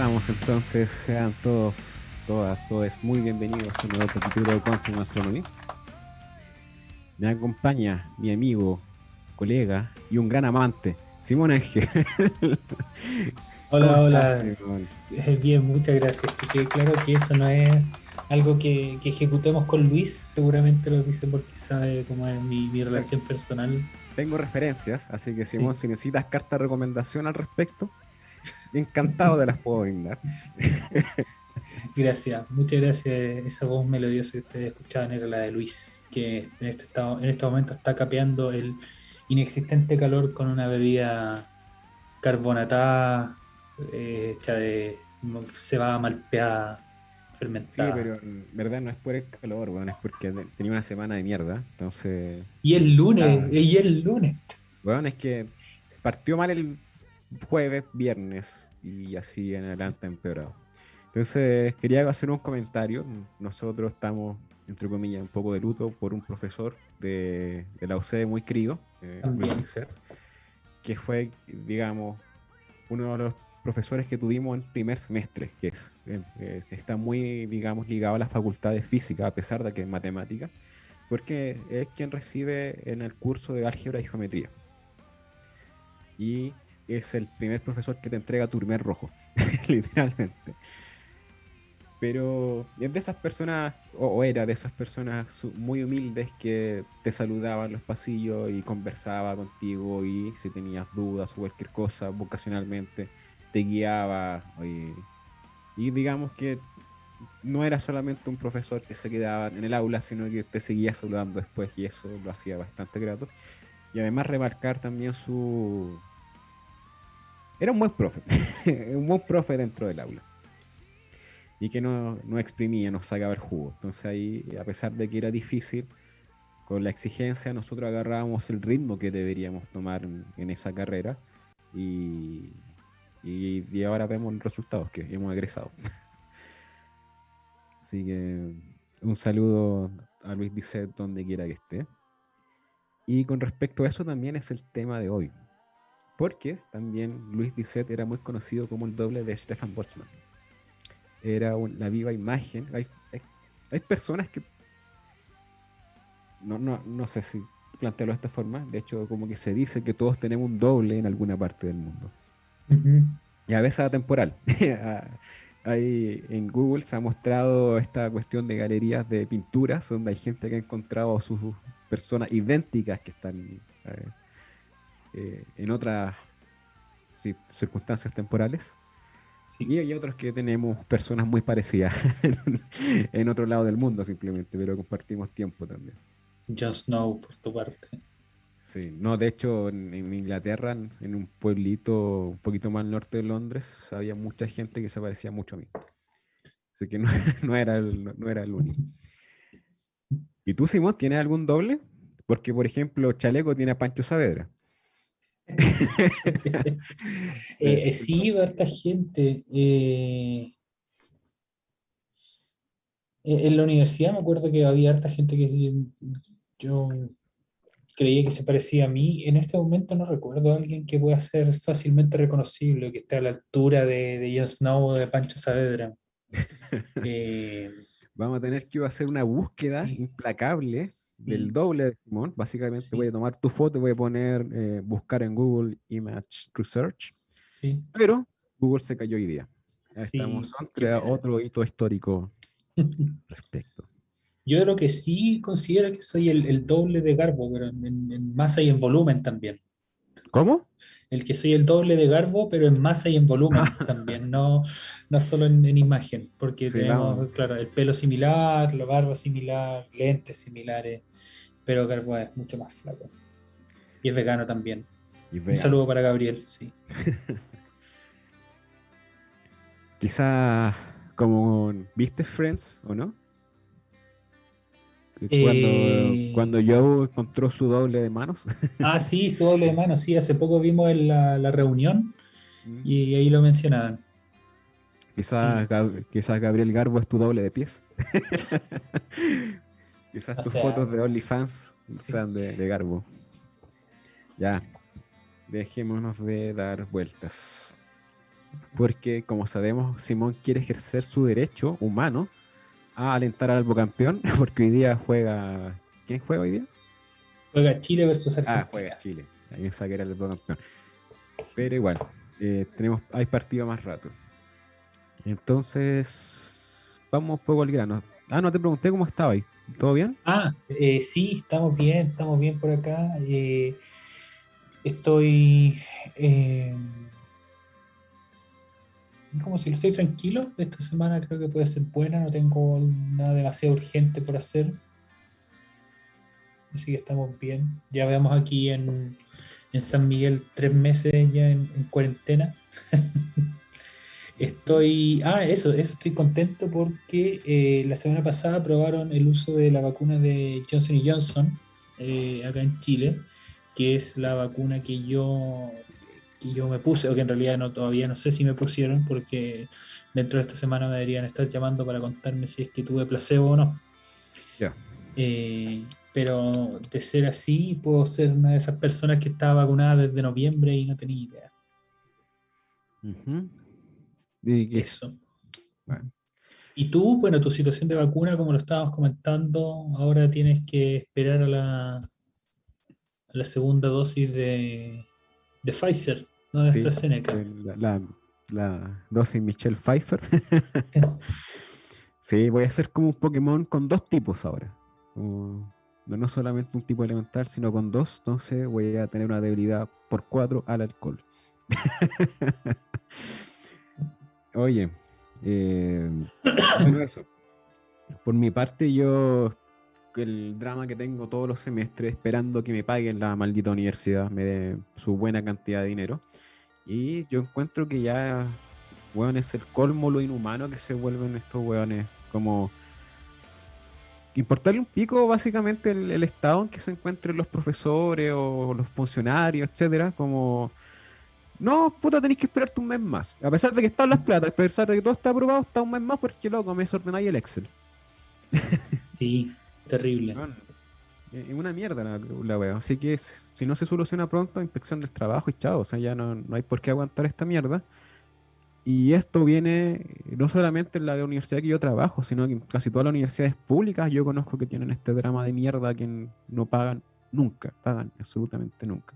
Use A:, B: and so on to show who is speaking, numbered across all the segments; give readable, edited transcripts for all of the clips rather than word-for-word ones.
A: Estamos entonces, sean todos, todas, todos muy bienvenidos a un nuevo capítulo de Quantum Astronomy. Me acompaña mi amigo, colega y un gran amante, Simón Ángel. ¿Cómo
B: Hola,
A: estás,
B: hola.
A: Simón?
B: Bien, muchas gracias. Que quede claro que eso no es algo que ejecutemos con Luis, seguramente lo dice porque sabe cómo es mi
A: Te-
B: relación personal.
A: Tengo referencias, así que Simón,
B: Sí,
A: si necesitas carta de recomendación al respecto, encantado de las puedo brindar.
B: gracias, muchas gracias. Esa voz melodiosa que ustedes escuchaban era la de Luis, que en este momento está capeando el inexistente calor con una bebida carbonatada, hecha de cebada malteada,
A: Sí,
B: fermentada.
A: pero en verdad no es por el calor, weón, es porque tenía una semana de mierda, entonces
B: Y el lunes,
A: necesitaba.
B: y el lunes.
A: Bueno, es que partió mal el jueves, viernes y así en adelante ha empeorado. Entonces, quería hacer un comentario. Nosotros estamos, entre comillas, un poco de luto por un profesor de la UC muy querido, Luis
B: También.
A: Disser, que fue, digamos, uno de los profesores que tuvimos en primer semestre, que está muy, digamos, ligado a la facultad de física, a pesar de que es matemática, porque es quien recibe en el curso de álgebra y geometría y es el primer profesor que te entrega tu primer rojo, literalmente. Pero es de esas personas, o era de esas personas muy humildes que te saludaban en los pasillos y conversaba contigo y si tenías dudas o cualquier cosa, vocacionalmente te guiaba. Y digamos que no era solamente un profesor que se quedaba en el aula, sino que te seguía saludando después y eso lo hacía bastante grato. Y además remarcar también su, era un buen profe, un buen profe dentro del aula. Y que no exprimía, nos sacaba el jugo. Entonces ahí, a pesar de que era difícil, con la exigencia, nosotros agarrábamos el ritmo que deberíamos tomar en esa carrera y, y ahora vemos los resultados que hemos egresado. Así que un saludo a Luis Disset donde quiera que esté. Y con respecto a eso también es el tema de hoy. Porque también Luis Disset era muy conocido como el doble de Stefan Boltzmann. Era la viva imagen. Hay personas que, no sé si plantearlo de esta forma, de hecho como que se dice que todos tenemos un doble en alguna parte del mundo.
B: Ujú.
A: Y a veces atemporal. Ahí en Google se ha mostrado esta cuestión de galerías de pinturas donde hay gente que ha encontrado sus personas idénticas que están en otras circunstancias temporales.
B: Sí.
A: Y hay otros que tenemos personas muy parecidas en otro lado del mundo simplemente, pero compartimos tiempo también.
B: Jon Snow, por tu parte.
A: Sí, no, de hecho en Inglaterra, en un pueblito un poquito más al norte de Londres, había mucha gente que se parecía mucho a mí. Así que no, no era el único. ¿Y tú, Simón, tienes algún doble? Porque, por ejemplo, Chaleco tiene a Pancho Saavedra. Eh,
B: Sí, harta gente. En la universidad me acuerdo que había harta gente que yo creía que se parecía a mí. En este momento no recuerdo a alguien que pueda ser fácilmente reconocible, que esté a la altura de Jon Snow o de Pancho Saavedra. Eh,
A: Vamos a tener que hacer una búsqueda
B: sí,
A: implacable del
B: sí,
A: doble de Simón. Básicamente voy a
B: sí,
A: tomar tu foto, voy a poner, buscar en Google Image Research,
B: sí,
A: pero Google se cayó hoy día. Ya estamos
B: sí, qué
A: entre
B: pena.
A: otro hito histórico respecto.
B: Yo lo que sí considero que soy el doble de Garbo, pero en masa y en volumen también.
A: ¿Cómo?
B: El que soy el doble de Garbo, pero en masa y en volumen también, no solo en imagen, porque
A: Sí, vamos.
B: tenemos, claro, el pelo similar, la barba similar, lentes similares, pero Garbo es mucho más flaco. Y es vegano también.
A: Y
B: Un
A: vegano.
B: saludo para Gabriel, sí.
A: Quizás como viste Friends, ¿o no? Cuando
B: Eh,
A: Joe encontró su doble de manos.
B: sí, su doble de mano, sí, hace poco vimos en la reunión
A: Mm.
B: y ahí lo mencionaban. Sí,
A: Quizás Gabriel Garbo es tu doble de pies. Quizás
B: o
A: tus
B: sea,
A: fotos de OnlyFans
B: sí.
A: sean de Garbo. Ya, dejémonos de dar vueltas. porque como sabemos, Simón quiere ejercer su derecho humano a alentar al Albo campeón, porque hoy día juega... ¿Quién juega hoy día?
B: Juega Chile versus
A: Ah, juega
B: Argentina.
A: Chile. Ahí pensaba que era el Albo campeón. Pero igual, hay partido más rato. Entonces, vamos un poco al grano. Ah, no te pregunté cómo estaba ahí. ¿Todo bien?
B: Sí, estamos bien por acá. Estoy eh, como si lo estoy tranquilo. Esta semana creo que puede ser buena, no tengo nada demasiado urgente por hacer, así que estamos bien. Ya veamos aquí en San Miguel 3 meses ya en cuarentena.
A: Ujú.
B: Eso estoy contento porque la semana pasada aprobaron el uso de la vacuna de Johnson Johnson acá en Chile, que es la vacuna que yo me puse, o que en realidad no, todavía no sé si me pusieron, porque dentro de esta semana me deberían estar llamando para contarme si es que tuve placebo o no.
A: Ya.
B: Pero de ser así, puedo ser una de esas personas que estaba vacunada desde noviembre y no tenía idea.
A: Ujú. Y que
B: Eso.
A: bueno,
B: Y tú, bueno, tu situación de vacuna, como lo estábamos comentando, ahora tienes que esperar a la segunda dosis de Pfizer, no de
A: sí,
B: AstraZeneca.
A: la dosis Michelle Pfeiffer. Sí, voy a ser como un Pokémon con dos tipos ahora. No solamente un tipo elemental, sino con dos. Entonces voy a tener una debilidad por cuatro al alcohol. Oye, eh, bueno, eso. Por mi parte, yo el drama que tengo todos los semestres, esperando que me paguen la maldita universidad, me dé su buena cantidad de dinero. Y yo encuentro que ya, weón, es el colmo lo inhumano que se vuelven estos weones. Como importarle un pico, básicamente, el estado en que se encuentren los profesores o los funcionarios, etcétera. Como, no, puta, tenéis que esperarte un mes más. A pesar de que están las platas, a pesar de que todo está aprobado, está un mes más porque, loco, me desordenáis el Excel.
B: Sí, terrible.
A: Weón, es una mierda la wea. Así que si no se soluciona pronto, inspección del trabajo y chao. O sea, ya no hay por qué aguantar esta mierda. Y esto viene no solamente en la universidad que yo trabajo, sino que en casi todas las universidades públicas yo conozco que tienen este drama de mierda que no pagan nunca, pagan absolutamente nunca.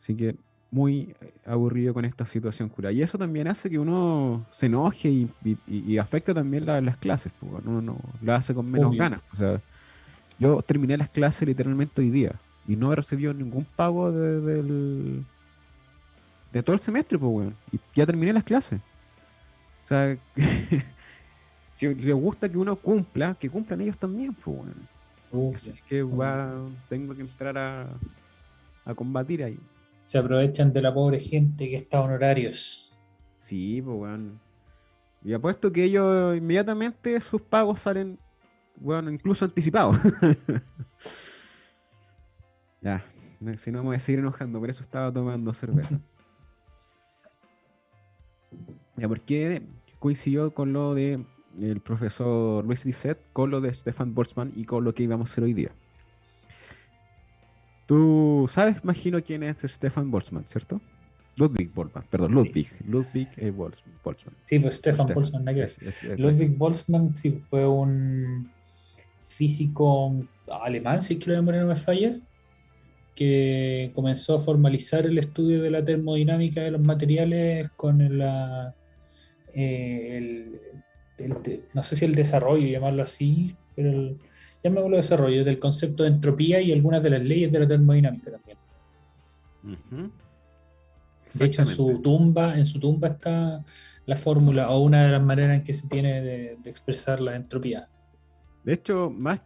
A: Así que muy aburrido con esta situación, cura. Y eso también hace que uno se enoje y afecta también las clases, pues, uno no lo hace con menos
B: Obvio.
A: ganas. O sea, yo terminé las clases literalmente hoy día y no he recibido ningún pago de todo el semestre, pues, weón. Y ya terminé las clases. O sea, si les gusta que uno cumpla, que cumplan ellos también, pues, weón. Así
B: Obvio,
A: que
B: obvio.
A: tengo que entrar a combatir ahí.
B: Se aprovechan de la pobre gente que está honorarios.
A: Sí, pues, weón. Y apuesto que ellos inmediatamente sus pagos salen, bueno, incluso anticipados. Ya, si no me voy a seguir enojando, por eso estaba tomando cerveza. Ya, porque coincidió con lo de el profesor Luis Disset, con lo de Stefan Boltzmann y con lo que íbamos a hacer hoy día. Tú sabes, imagino quién es Stefan Boltzmann, ¿cierto? Ludwig Boltzmann, perdón,
B: Sí.
A: Ludwig Boltzmann.
B: Sí, pues
A: O
B: Stefan
A: Stefan,
B: Boltzmann, nada que ver.
A: es ese.
B: Ludwig Boltzmann sí fue un físico alemán, si es que la memoria no me falla, que comenzó a formalizar el estudio de la termodinámica de los materiales con el- no sé si el desarrollo, llamarlo así, pero llamémoslo desarrollo del concepto de entropía y algunas de las leyes de la termodinámica también.
A: Ujú,
B: De hecho,
A: exactamente.
B: en su tumba está la fórmula o una de las maneras en que se tiene de expresar la entropía.
A: De hecho, más,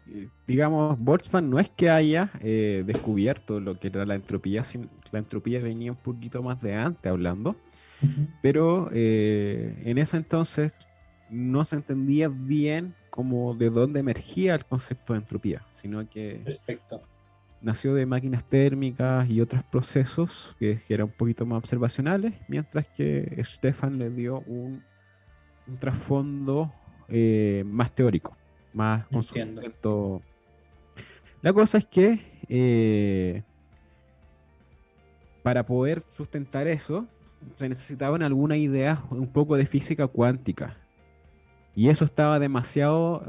A: digamos, Boltzmann no es que haya descubierto lo que era la entropía, la entropía venía un poquito más de antes hablando,
B: Ujú.
A: pero en ese entonces no se entendía bien como de dónde emergía el concepto de entropía, sino que
B: Perfecto.
A: nació de máquinas térmicas y otros procesos que eran un poquito más observacionales, mientras que Stefan le dio un trasfondo más teórico, más con
B: Entiendo.
A: sustento. La cosa es que para poder sustentar eso, se necesitaban algunas ideas un poco de física cuántica. Y eso estaba demasiado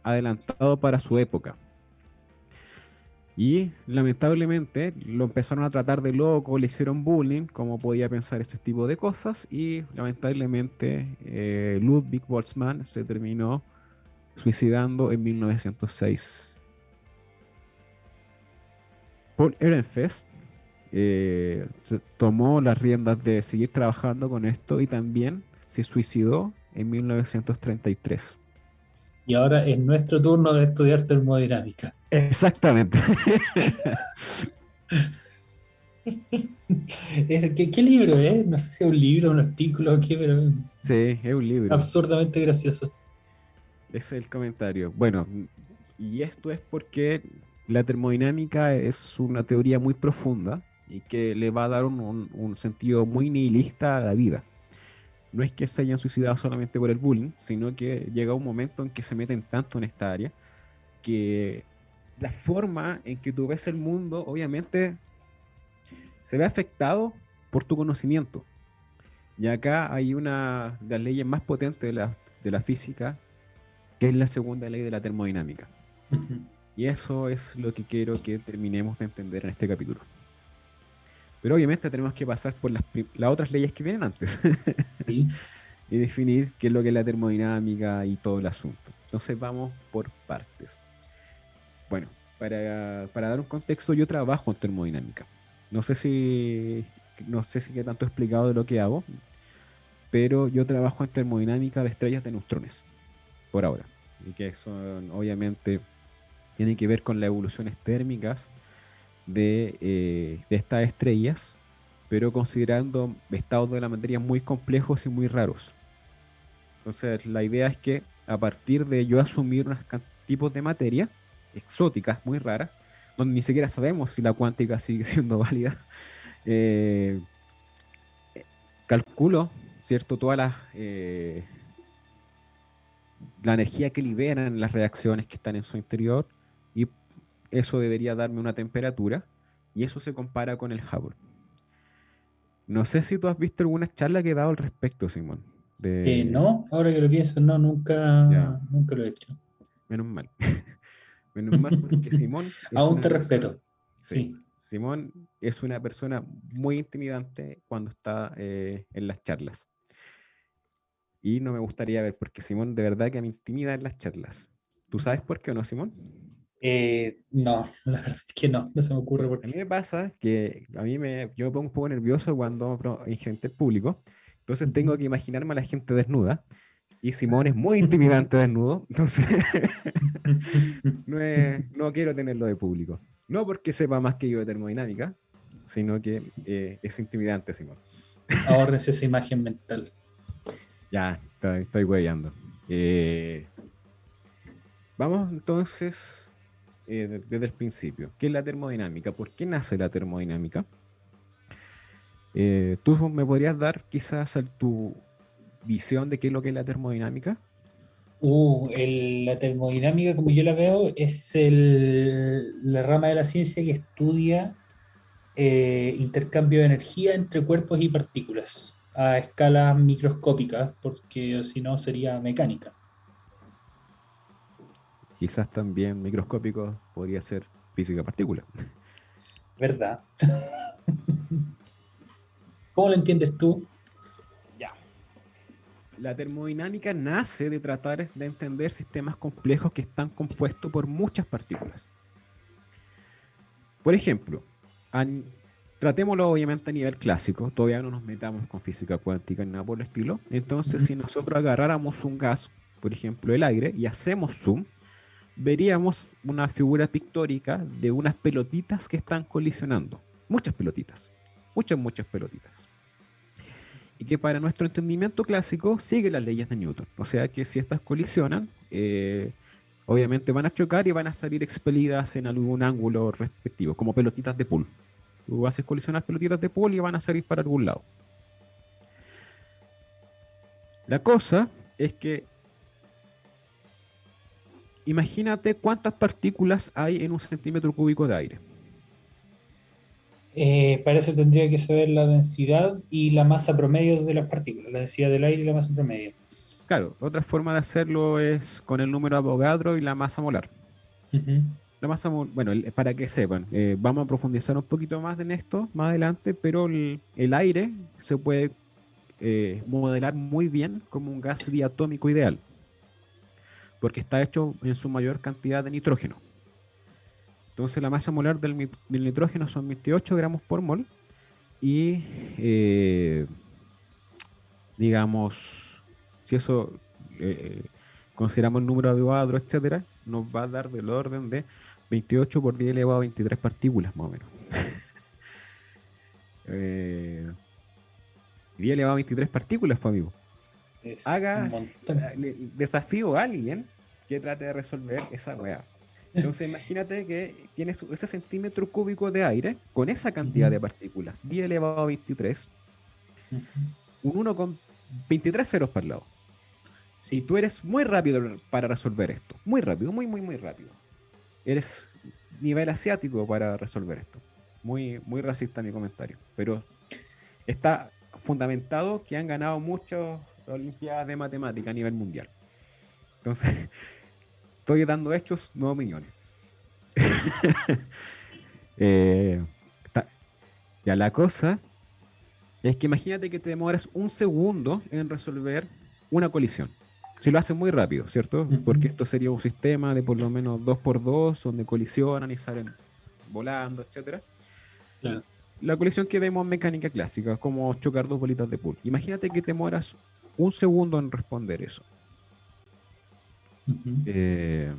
A: adelantado para su época. Y lamentablemente lo empezaron a tratar de loco, le hicieron bullying, como podía pensar ese tipo de cosas. Y lamentablemente Ludwig Boltzmann se terminó suicidando en 1906. Paul Ehrenfest se tomó las riendas de seguir trabajando con esto y también se suicidó en 1933.
B: Y ahora es nuestro turno de estudiar termodinámica.
A: Exactamente.
B: ¿Qué libro es? No sé si es un libro, un artículo o qué, pero es
A: Sí, es un libro.
B: absurdamente gracioso.
A: Ese es el comentario. Bueno, y esto es porque la termodinámica es una teoría muy profunda y que le va a dar un sentido muy nihilista a la vida. No es que se hayan suicidado solamente por el bullying, sino que llega un momento en que se meten tanto en esta área que la forma en que tú ves el mundo, obviamente, se ve afectado por tu conocimiento. Y acá hay una de las leyes más potentes de la física, que es la segunda ley de la termodinámica.
B: Ujú.
A: Y eso es lo que quiero que terminemos de entender en este capítulo. Pero obviamente tenemos que pasar por las otras leyes que vienen antes
B: Sí.
A: y definir qué es lo que es la termodinámica y todo el asunto. Entonces vamos por partes. Bueno, para dar un contexto, yo trabajo en termodinámica. No sé si, no sé si qué tanto he explicado de lo que hago, pero yo trabajo en termodinámica de estrellas de neutrones, por ahora. Y que son, obviamente, tienen que ver con las evoluciones térmicas de estas estrellas, pero considerando estados de la materia muy complejos y muy raros. Entonces, la idea es que a partir de yo asumir unos tipos de materia exóticas, muy raras, donde ni siquiera sabemos si la cuántica sigue siendo válida, eh, calculo, ¿cierto? La energía que liberan las reacciones que están en su interior y eso debería darme una temperatura y eso se compara con el Hubble. No sé si tú has visto alguna charla que he dado al respecto, Simón. De...
B: No, ahora que lo pienso, no,
A: Ya,
B: nunca lo he hecho.
A: menos mal. Menos mal porque Simón es
B: Aún
A: una
B: te
A: persona...
B: respeto.
A: Sí,
B: Sí.
A: Simón es una persona muy intimidante cuando está en las charlas. Y no me gustaría ver, porque Simón de verdad que me intimida en las charlas. ¿Tú sabes por qué o no, Simón?
B: No, la verdad es que no se me ocurre
A: Ya,
B: por
A: a mí
B: qué.
A: me pasa que yo me pongo un poco nervioso cuando hablo en gente en público, entonces tengo
B: Ujú.
A: que imaginarme a la gente desnuda, y Simón es muy intimidante desnudo, entonces no quiero tenerlo de público. No porque sepa más que yo de termodinámica, sino que es intimidante, Simón.
B: Ahórrese esa imagen mental.
A: Ya, estoy hueveando. Eh, Vamos entonces desde el principio. ¿Qué es la termodinámica? ¿Por qué nace la termodinámica? ¿Tú me podrías dar quizás tu visión de qué es lo que es la termodinámica?
B: La termodinámica, como yo la veo, es la rama de la ciencia que estudia intercambio de energía entre cuerpos y partículas a escalas microscópicas, porque si no sería mecánica,
A: Quizás también microscópico podría ser física partícula.
B: ¿verdad? ¿Cómo lo entiendes tú?
A: Ya. La termodinámica nace de tratar de entender sistemas complejos que están compuestos por muchas partículas. Por ejemplo, an- tratémoslo obviamente a nivel clásico, todavía no nos metamos con física cuántica ni nada por el estilo. Entonces,
B: Ujú.
A: si nosotros agarráramos un gas, por ejemplo el aire, y hacemos zoom, veríamos una figura pictórica de unas pelotitas que están colisionando. Muchas pelotitas. Muchas pelotitas. Y que para nuestro entendimiento clásico sigue las leyes de Newton. O sea que si estas colisionan, obviamente van a chocar y van a salir expelidas en algún ángulo respectivo, como pelotitas de pool. Tú haces colisionar pelotitas de pool y van a salir para algún lado. La cosa es que imagínate cuántas partículas hay en un centímetro cúbico de aire.
B: Para eso tendría que saber la densidad y la masa promedio de las partículas, la densidad del aire y la masa promedio.
A: Claro, otra forma de hacerlo es con el número de Avogadro y la masa molar.
B: Ujú.
A: Bueno, para que sepan, vamos a profundizar un poquito más en esto más adelante, pero el aire se puede modelar muy bien como un gas diatómico ideal, porque está hecho en su mayor cantidad de nitrógeno. Entonces la masa molar del nitrógeno son 28 gramos por mol y digamos, si eso consideramos el número de Avogadro, etcétera, nos va a dar del orden de 28 por 10 elevado a 23 partículas, más o menos. 10 elevado a 23 partículas, pues, amigo.
B: Es un montón.
A: Desafío a alguien que trate de resolver esa weá. Entonces, imagínate que tienes ese centímetro cúbico de aire con esa cantidad
B: Ujú,
A: de partículas, 10 elevado a 23,
B: ujú.
A: un 1 con 23 ceros para el lado. Y
B: Sí,
A: tú eres muy rápido para resolver esto. Muy rápido, muy rápido. Eres nivel asiático para resolver esto. Muy racista mi comentario. Pero está fundamentado que han ganado muchas Olimpiadas de Matemática a nivel mundial. Entonces, estoy dando hechos, no opiniones. Eh, ya la cosa es que imagínate que te demoras un segundo en resolver una colisión. Si lo haces muy rápido, ¿cierto? Porque
B: ujú,
A: esto sería un sistema de por lo menos 2x2, donde colisionan y salen volando, etcétera.
B: claro.
A: La colisión que vemos en mecánica clásica, como chocar dos bolitas de pool. Imagínate que te demoras un segundo en responder eso.
B: Ujú.
A: Eh,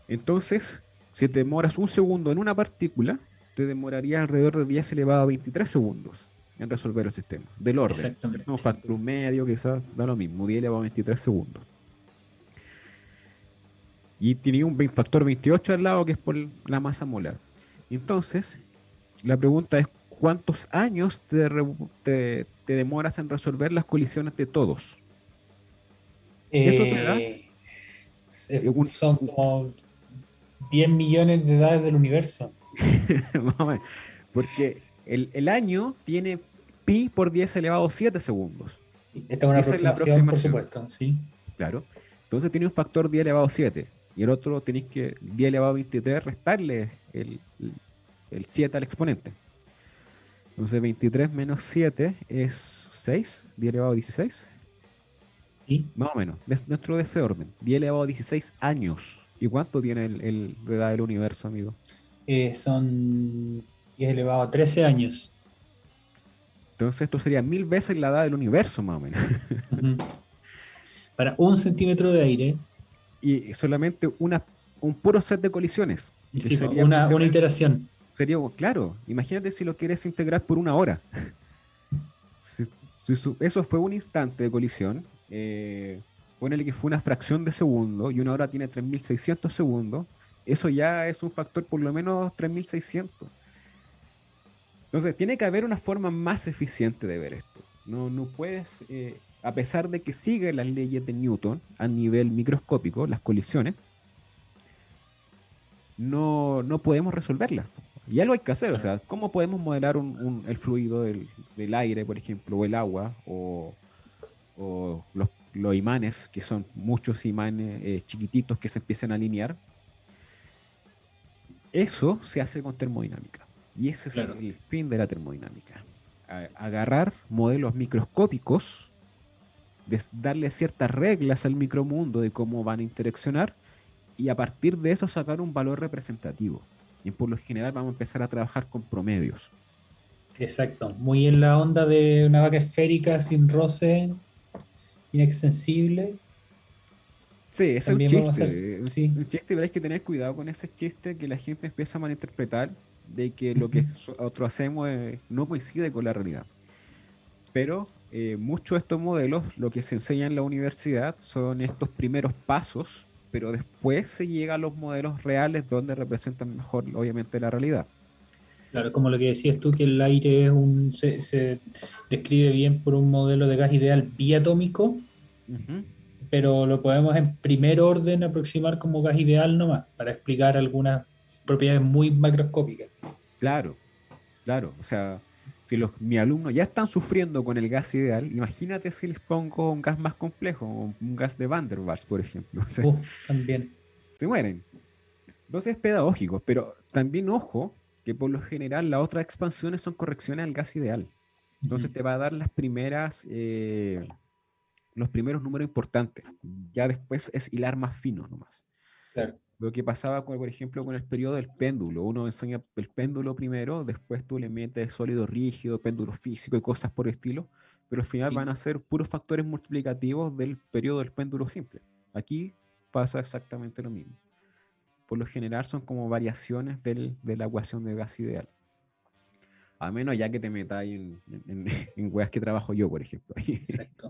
A: entonces, si te demoras un segundo en una partícula, te demoraría alrededor de 10 elevado a 23 segundos en resolver el sistema, del orden. ¿Cierto? Un
B: Exactamente.
A: factor un medio, quizás, da lo mismo, 10 elevado a 23 segundos. Y tiene un factor 28 al lado, que es por la masa molar. Entonces, la pregunta es, ¿cuántos años te demoras en resolver las colisiones de todos? Eso te da
B: Eh,
A: eh, un,
B: Son
A: un-
B: como 10 millones de edades del universo.
A: más o menos, porque el año tiene pi por 10 elevado a 7 segundos.
B: Esta es una
A: Esa es la
B: aproximación, por
A: aproximación,
B: supuesto, ¿sí?
A: claro. Entonces tiene un factor 10 elevado a 7. Y el otro tenéis que 10 elevado a 23 restarle el 7 al exponente. Entonces 23 menos 7 es 6, 10 elevado a 16.
B: ¿Sí?
A: Más o menos, dentro de ese orden. 10 elevado a 16 años. ¿Y cuánto tiene de edad del universo, amigo?
B: Son 10 elevado a 13 años.
A: Entonces esto sería 1000 veces la edad del universo, más o menos.
B: Ujú. Para un centímetro de aire,
A: Y solamente un puro set de colisiones,
B: y
A: que
B: sí, pues,
A: sería
B: una
A: aproximadamente,
B: iteración.
A: sería, claro, imagínate si lo quieres integrar por una hora. Si, eso fue un instante de colisión, ponele que fue una fracción de segundo y una hora tiene 3600 segundos, eso ya es un factor por lo menos 3600. Entonces, tiene que haber una forma más eficiente de ver esto. No puedes, a pesar de que sigue las leyes de Newton a nivel microscópico, las colisiones, no podemos resolverlas. Y algo hay que hacer, o
B: Claro.
A: sea, ¿cómo podemos modelar el fluido del aire, por ejemplo, o el agua, o los imanes, que son muchos imanes chiquititos que se empiezan a alinear? Eso se hace con termodinámica. Y ese es
B: Claro.
A: el fin de la termodinámica. Agarrar modelos microscópicos, darle ciertas reglas al micromundo de cómo van a interaccionar y a partir de eso sacar un valor representativo. Y por lo general vamos a empezar a trabajar con promedios.
B: Exacto. Muy en la onda de una vaca esférica sin roce, inextensible.
A: Sí, ese es un
B: También vamos a hacer,
A: chiste.
B: sí.
A: Un chiste, pero hay que tener cuidado con ese chiste que la gente empieza a malinterpretar de que lo
B: Ujú.
A: que nosotros hacemos no coincide con la realidad. Pero muchos de estos modelos, lo que se enseña en la universidad son estos primeros pasos, pero después se llega a los modelos reales donde representan mejor, obviamente, la realidad.
B: Claro, como lo que decías tú, que el aire se describe bien por un modelo de gas ideal biatómico,
A: Ujú.
B: pero lo podemos en primer orden aproximar como gas ideal nomás, para explicar algunas propiedades muy macroscópicas.
A: Claro. Claro, o sea, si mis alumnos ya están sufriendo con el gas ideal, imagínate si les pongo un gas más complejo, un gas de Van der Waals, por ejemplo. O sea,
B: También.
A: se mueren. Entonces es pedagógico, pero también ojo que por lo general las otras expansiones son correcciones al gas ideal.
B: Ujú.
A: Entonces te va a dar los primeros números importantes. Ya después es hilar más fino nomás.
B: Claro.
A: Lo que pasaba, por ejemplo, con el periodo del péndulo. Uno enseña el péndulo primero, después tú le metes sólido rígido, péndulo físico y cosas por el estilo, pero al final
B: Sí.
A: van a ser puros factores multiplicativos del periodo del péndulo simple. Aquí pasa exactamente lo mismo. Por lo general son como variaciones de la ecuación de gas ideal. A menos ya que te metas en weas que trabajo yo, por ejemplo.
B: Exacto.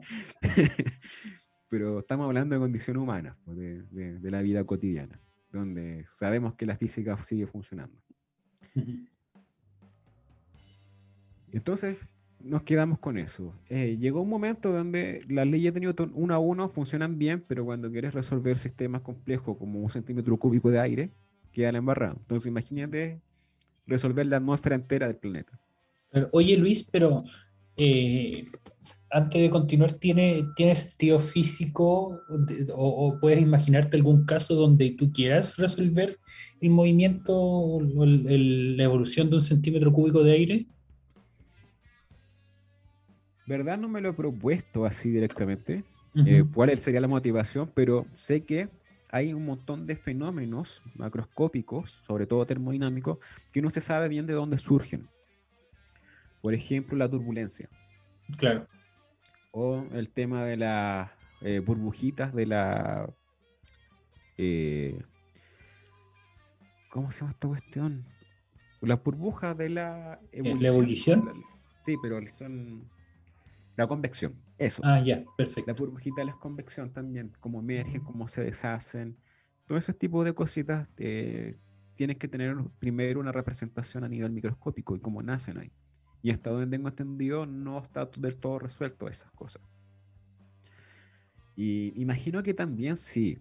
A: Pero estamos hablando de condiciones humanas, pues, de la vida cotidiana, donde sabemos que la física sigue funcionando.
B: Ujú.
A: Entonces nos quedamos con eso. Llegó un momento donde las leyes de Newton uno a uno funcionan bien, pero cuando quieres resolver sistemas complejos como un centímetro cúbico de aire, queda la embarrada. Entonces imagínate resolver la atmósfera entera del planeta.
B: Oye, Luis, pero eh, antes de continuar, ¿tiene sentido físico o puedes imaginarte algún caso donde tú quieras resolver el movimiento o la evolución de un centímetro cúbico de aire?
A: ¿Verdad? No me lo he propuesto así directamente,
B: Ujú.
A: cuál sería la motivación, pero sé que hay un montón de fenómenos macroscópicos, sobre todo termodinámicos, que no se sabe bien de dónde surgen. Por ejemplo, la turbulencia
B: Claro.
A: o el tema de las burbujitas de la... eh, ¿cómo se llama esta cuestión? Las burbujas de la
B: ¿La
A: ebullición.
B: ebullición?
A: Sí, pero son la convección. Eso.
B: Ah, ya,
A: Las
B: perfecto.
A: burbujitas de la convección también, cómo emergen, cómo se deshacen. Todo ese tipo de cositas tienes que tener primero una representación a nivel microscópico y cómo nacen ahí. Y hasta donde tengo entendido, no está del todo resuelto esas cosas. Y imagino que también sí.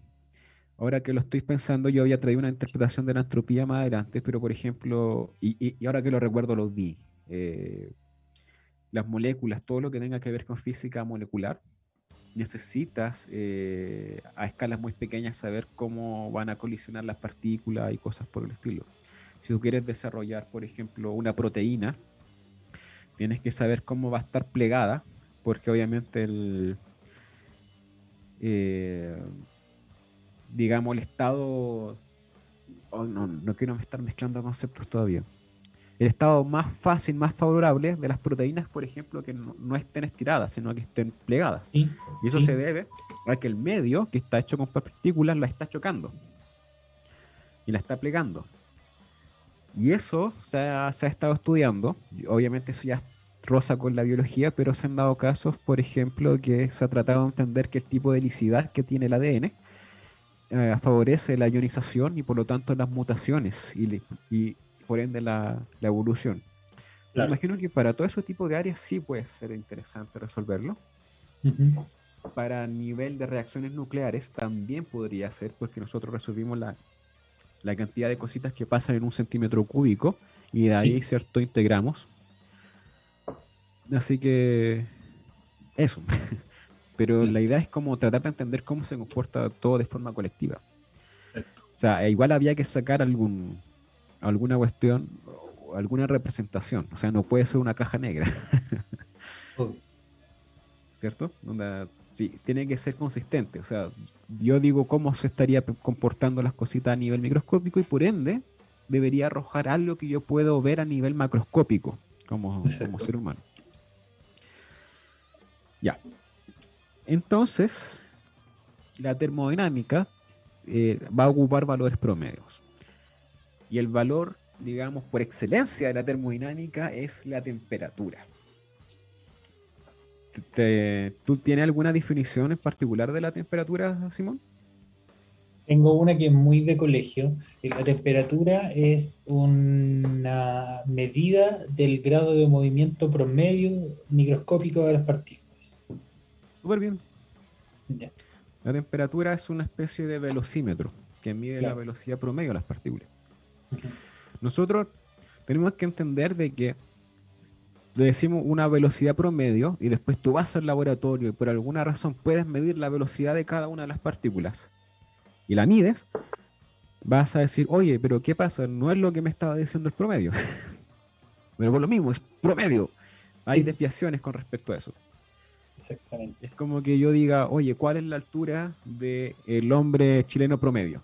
A: Ahora que lo estoy pensando, yo había traído una interpretación de la entropía más adelante, pero por ejemplo, y ahora que lo recuerdo, lo vi. eh, las moléculas, todo lo que tenga que ver con física molecular, necesitas a escalas muy pequeñas saber cómo van a colisionar las partículas y cosas por el estilo. Si tú quieres desarrollar, por ejemplo, una proteína, tienes que saber cómo va a estar plegada, porque obviamente eh, digamos, el estado, oh, no quiero estar mezclando conceptos todavía. El estado más fácil, más favorable de las proteínas, por ejemplo, que no estén estiradas, sino que estén plegadas.
B: Sí,
A: Y eso se
B: sí,
A: debe a que el medio que está hecho con partículas la está chocando y la está plegando. Y eso se ha estado estudiando. Y obviamente eso ya roza con la biología, pero se han dado casos, por ejemplo, que se ha tratado de entender que el tipo de helicidad que tiene el ADN favorece la ionización y por lo tanto las mutaciones y por ende la evolución. Entonces
B: claro.
A: imagino que para todo ese tipo de áreas sí puede ser interesante resolverlo.
B: Ujú.
A: Para nivel de reacciones nucleares también podría ser, pues que nosotros resolvimos la cantidad de cositas que pasan en un centímetro cúbico y de ahí,
B: Sí,
A: ¿cierto?, integramos. Así que eso. Pero la
B: excelente.
A: idea es como tratar de entender cómo se comporta todo de forma colectiva.
B: Perfecto.
A: O sea, igual había que sacar alguna cuestión, o alguna representación. O sea, no puede ser una caja negra,
B: Obvio.
A: ¿cierto? Sí, tiene que ser consistente. O sea, yo digo cómo se estaría comportando las cositas a nivel microscópico y por ende debería arrojar algo que yo puedo ver a nivel macroscópico como
B: Exacto.
A: ser humano. Ya. Entonces, la termodinámica va a ocupar valores promedios. Y el valor, digamos, por excelencia de la termodinámica es la temperatura. ¿Tú tienes alguna definición en particular de la temperatura, Simón?
B: Tengo una que es muy de colegio. La temperatura es una medida del grado de movimiento promedio microscópico de las partículas.
A: Súper bien.
B: Ya,
A: La temperatura es una especie de velocímetro que mide la
B: claro.
A: velocidad promedio de las partículas.
B: Ujú.
A: Nosotros tenemos que entender de que le decimos una velocidad promedio y después tú vas al laboratorio y por alguna razón puedes medir la velocidad de cada una de las partículas y la mides, vas a decir, oye, pero ¿qué pasa? No es lo que me estaba diciendo el promedio. Pero por lo mismo, es promedio. Hay
B: Sí,
A: desviaciones con respecto a eso. Es
B: exactamente.
A: como que yo diga, oye, ¿cuál es la altura del hombre chileno promedio?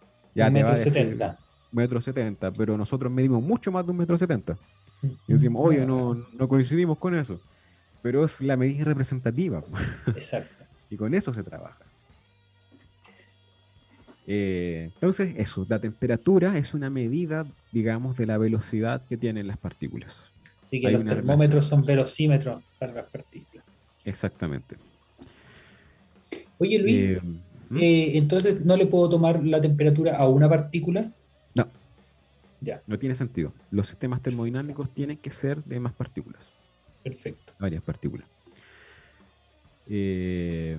B: Un
A: Ya te va
B: metro
A: a decir
B: setenta.
A: 1,70 m, pero nosotros medimos mucho más de 1,70 m. Y
B: Ujú.
A: decimos, oye,
B: Bueno,
A: no coincidimos con eso. Pero es la medida representativa.
B: exacto.
A: Y con eso se trabaja. Entonces, eso, la temperatura es una medida, digamos, de la velocidad que tienen las partículas.
B: Así que
A: Hay
B: los
A: una relación
B: termómetros
A: entre
B: son
A: eso.
B: velocímetros para las partículas.
A: Exactamente.
B: Oye,
A: Eh,
B: Luis,
A: ¿Mm?
B: entonces no le puedo tomar la temperatura a una partícula.
A: No,
B: Ya,
A: no tiene sentido. Los sistemas termodinámicos tienen que ser de más partículas,
B: perfecto.
A: varias partículas. Eh,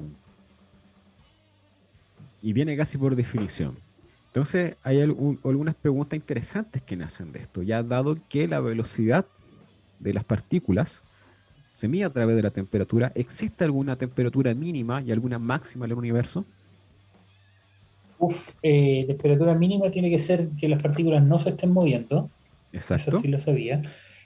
A: y viene casi por definición. Entonces, hay algunas preguntas interesantes que nacen de esto. Ya dado que la velocidad de las partículas se mide a través de la temperatura, ¿existe alguna temperatura mínima y alguna máxima en el universo?
B: Uf, temperatura mínima tiene que ser que las partículas no se estén moviendo. Eso
A: Exacto.
B: sí lo sabía.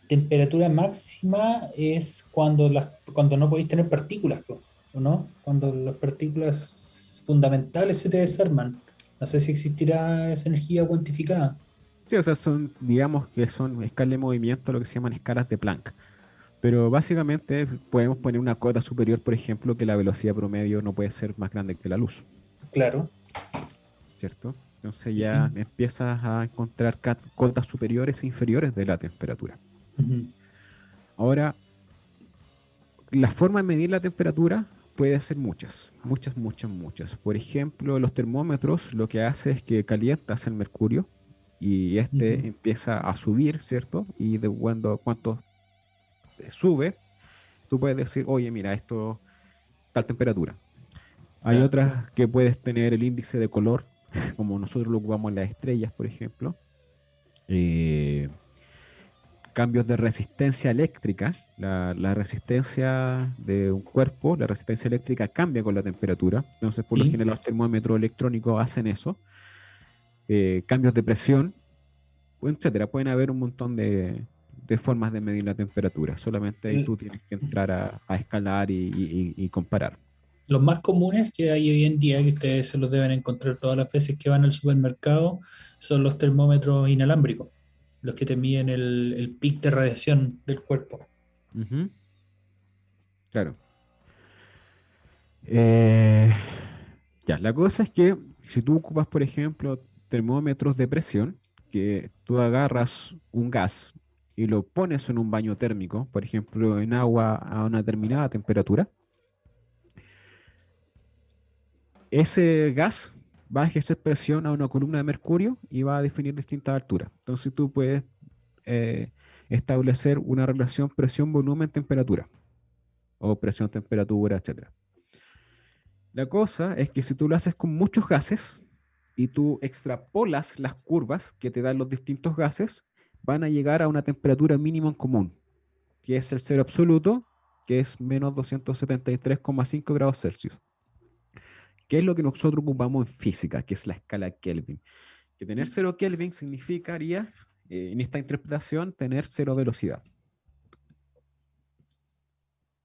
B: Temperatura máxima es cuando no podéis tener partículas, po, ¿o no? Cuando las partículas fundamentales se te desarman. No sé si existirá esa energía cuantificada.
A: Sí, o sea, son, digamos que son escalas de movimiento, lo que se llaman escalas de Planck. Pero básicamente podemos poner una cota superior, por ejemplo, que la velocidad promedio no puede ser más grande que la luz,
B: Claro.
A: ¿cierto? Entonces
B: Y si-
A: ya empiezas a encontrar cotas superiores e inferiores de la temperatura.
B: Ujú.
A: Ahora, la forma de medir la temperatura puede ser muchas, muchas, muchas, muchas. Por ejemplo, los termómetros lo que hace es que calientas el mercurio y
B: Ujú.
A: este empieza a subir, ¿cierto? Y de cuánto sube, tú puedes decir, oye, mira, esto tal temperatura. Hay
B: Ya.
A: otras que puedes tener el índice de color, como nosotros lo ocupamos en las estrellas, por ejemplo. Eh, Cambios de resistencia eléctrica. La resistencia de un cuerpo, la resistencia eléctrica cambia con la temperatura. Entonces, por lo
B: Sí.
A: general, los termómetros electrónicos hacen eso. Cambios de presión, etcétera. Pueden haber un montón de formas de medir la temperatura. Solamente ahí
B: El-
A: tú tienes que entrar a escalar y comparar.
B: los más comunes que hay hoy en día, que ustedes se los deben encontrar todas las veces que van al supermercado, son los termómetros inalámbricos, los que te miden el pic de radiación del cuerpo.
A: Ujú, claro. Eh, ya, la cosa es que si tú ocupas, por ejemplo, termómetros de presión, que tú agarras un gas y lo pones en un baño térmico, por ejemplo, en agua a una determinada temperatura, ese gas va a ejercer presión a una columna de mercurio y va a definir distintas alturas. Entonces tú puedes eh, establecer una relación presión-volumen-temperatura o presión-temperatura, etcétera. La cosa es que si tú lo haces con muchos gases y tú extrapolas las curvas que te dan los distintos gases, van a llegar a una temperatura mínima en común, que es el cero absoluto, que es menos 273,5 grados Celsius. ¿Qué es lo que nosotros ocupamos en física? Que es la escala Kelvin. Que tener cero Kelvin significaría, en esta interpretación, tener cero velocidad.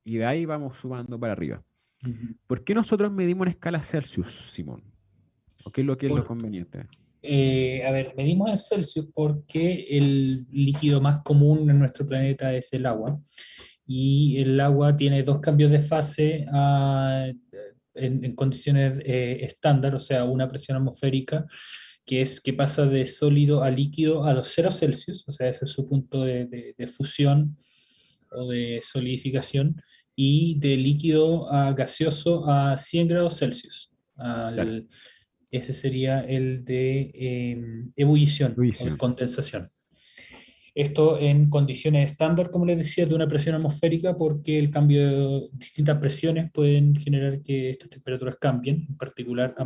A: Y de ahí vamos sumando para arriba.
B: Ujú.
A: ¿Por qué nosotros medimos en escala Celsius, Simón? ¿O qué es lo que es lo
B: Por-
A: conveniente?
B: a ver, medimos en Celsius porque el líquido más común en nuestro planeta es el agua. Y el agua tiene dos cambios de fase en condiciones estándar, o sea, una presión atmosférica, que es que pasa de sólido a líquido a los 0 Celsius, o sea, ese es su punto de fusión o de solidificación, y de líquido a gaseoso a 100 grados Celsius.
A: Claro,
B: Ese sería el de ebullición o de
A: ebullición.
B: condensación. Esto en condiciones estándar, como les decía, de una presión atmosférica, porque el cambio de distintas presiones pueden generar que estas temperaturas cambien. En particular, a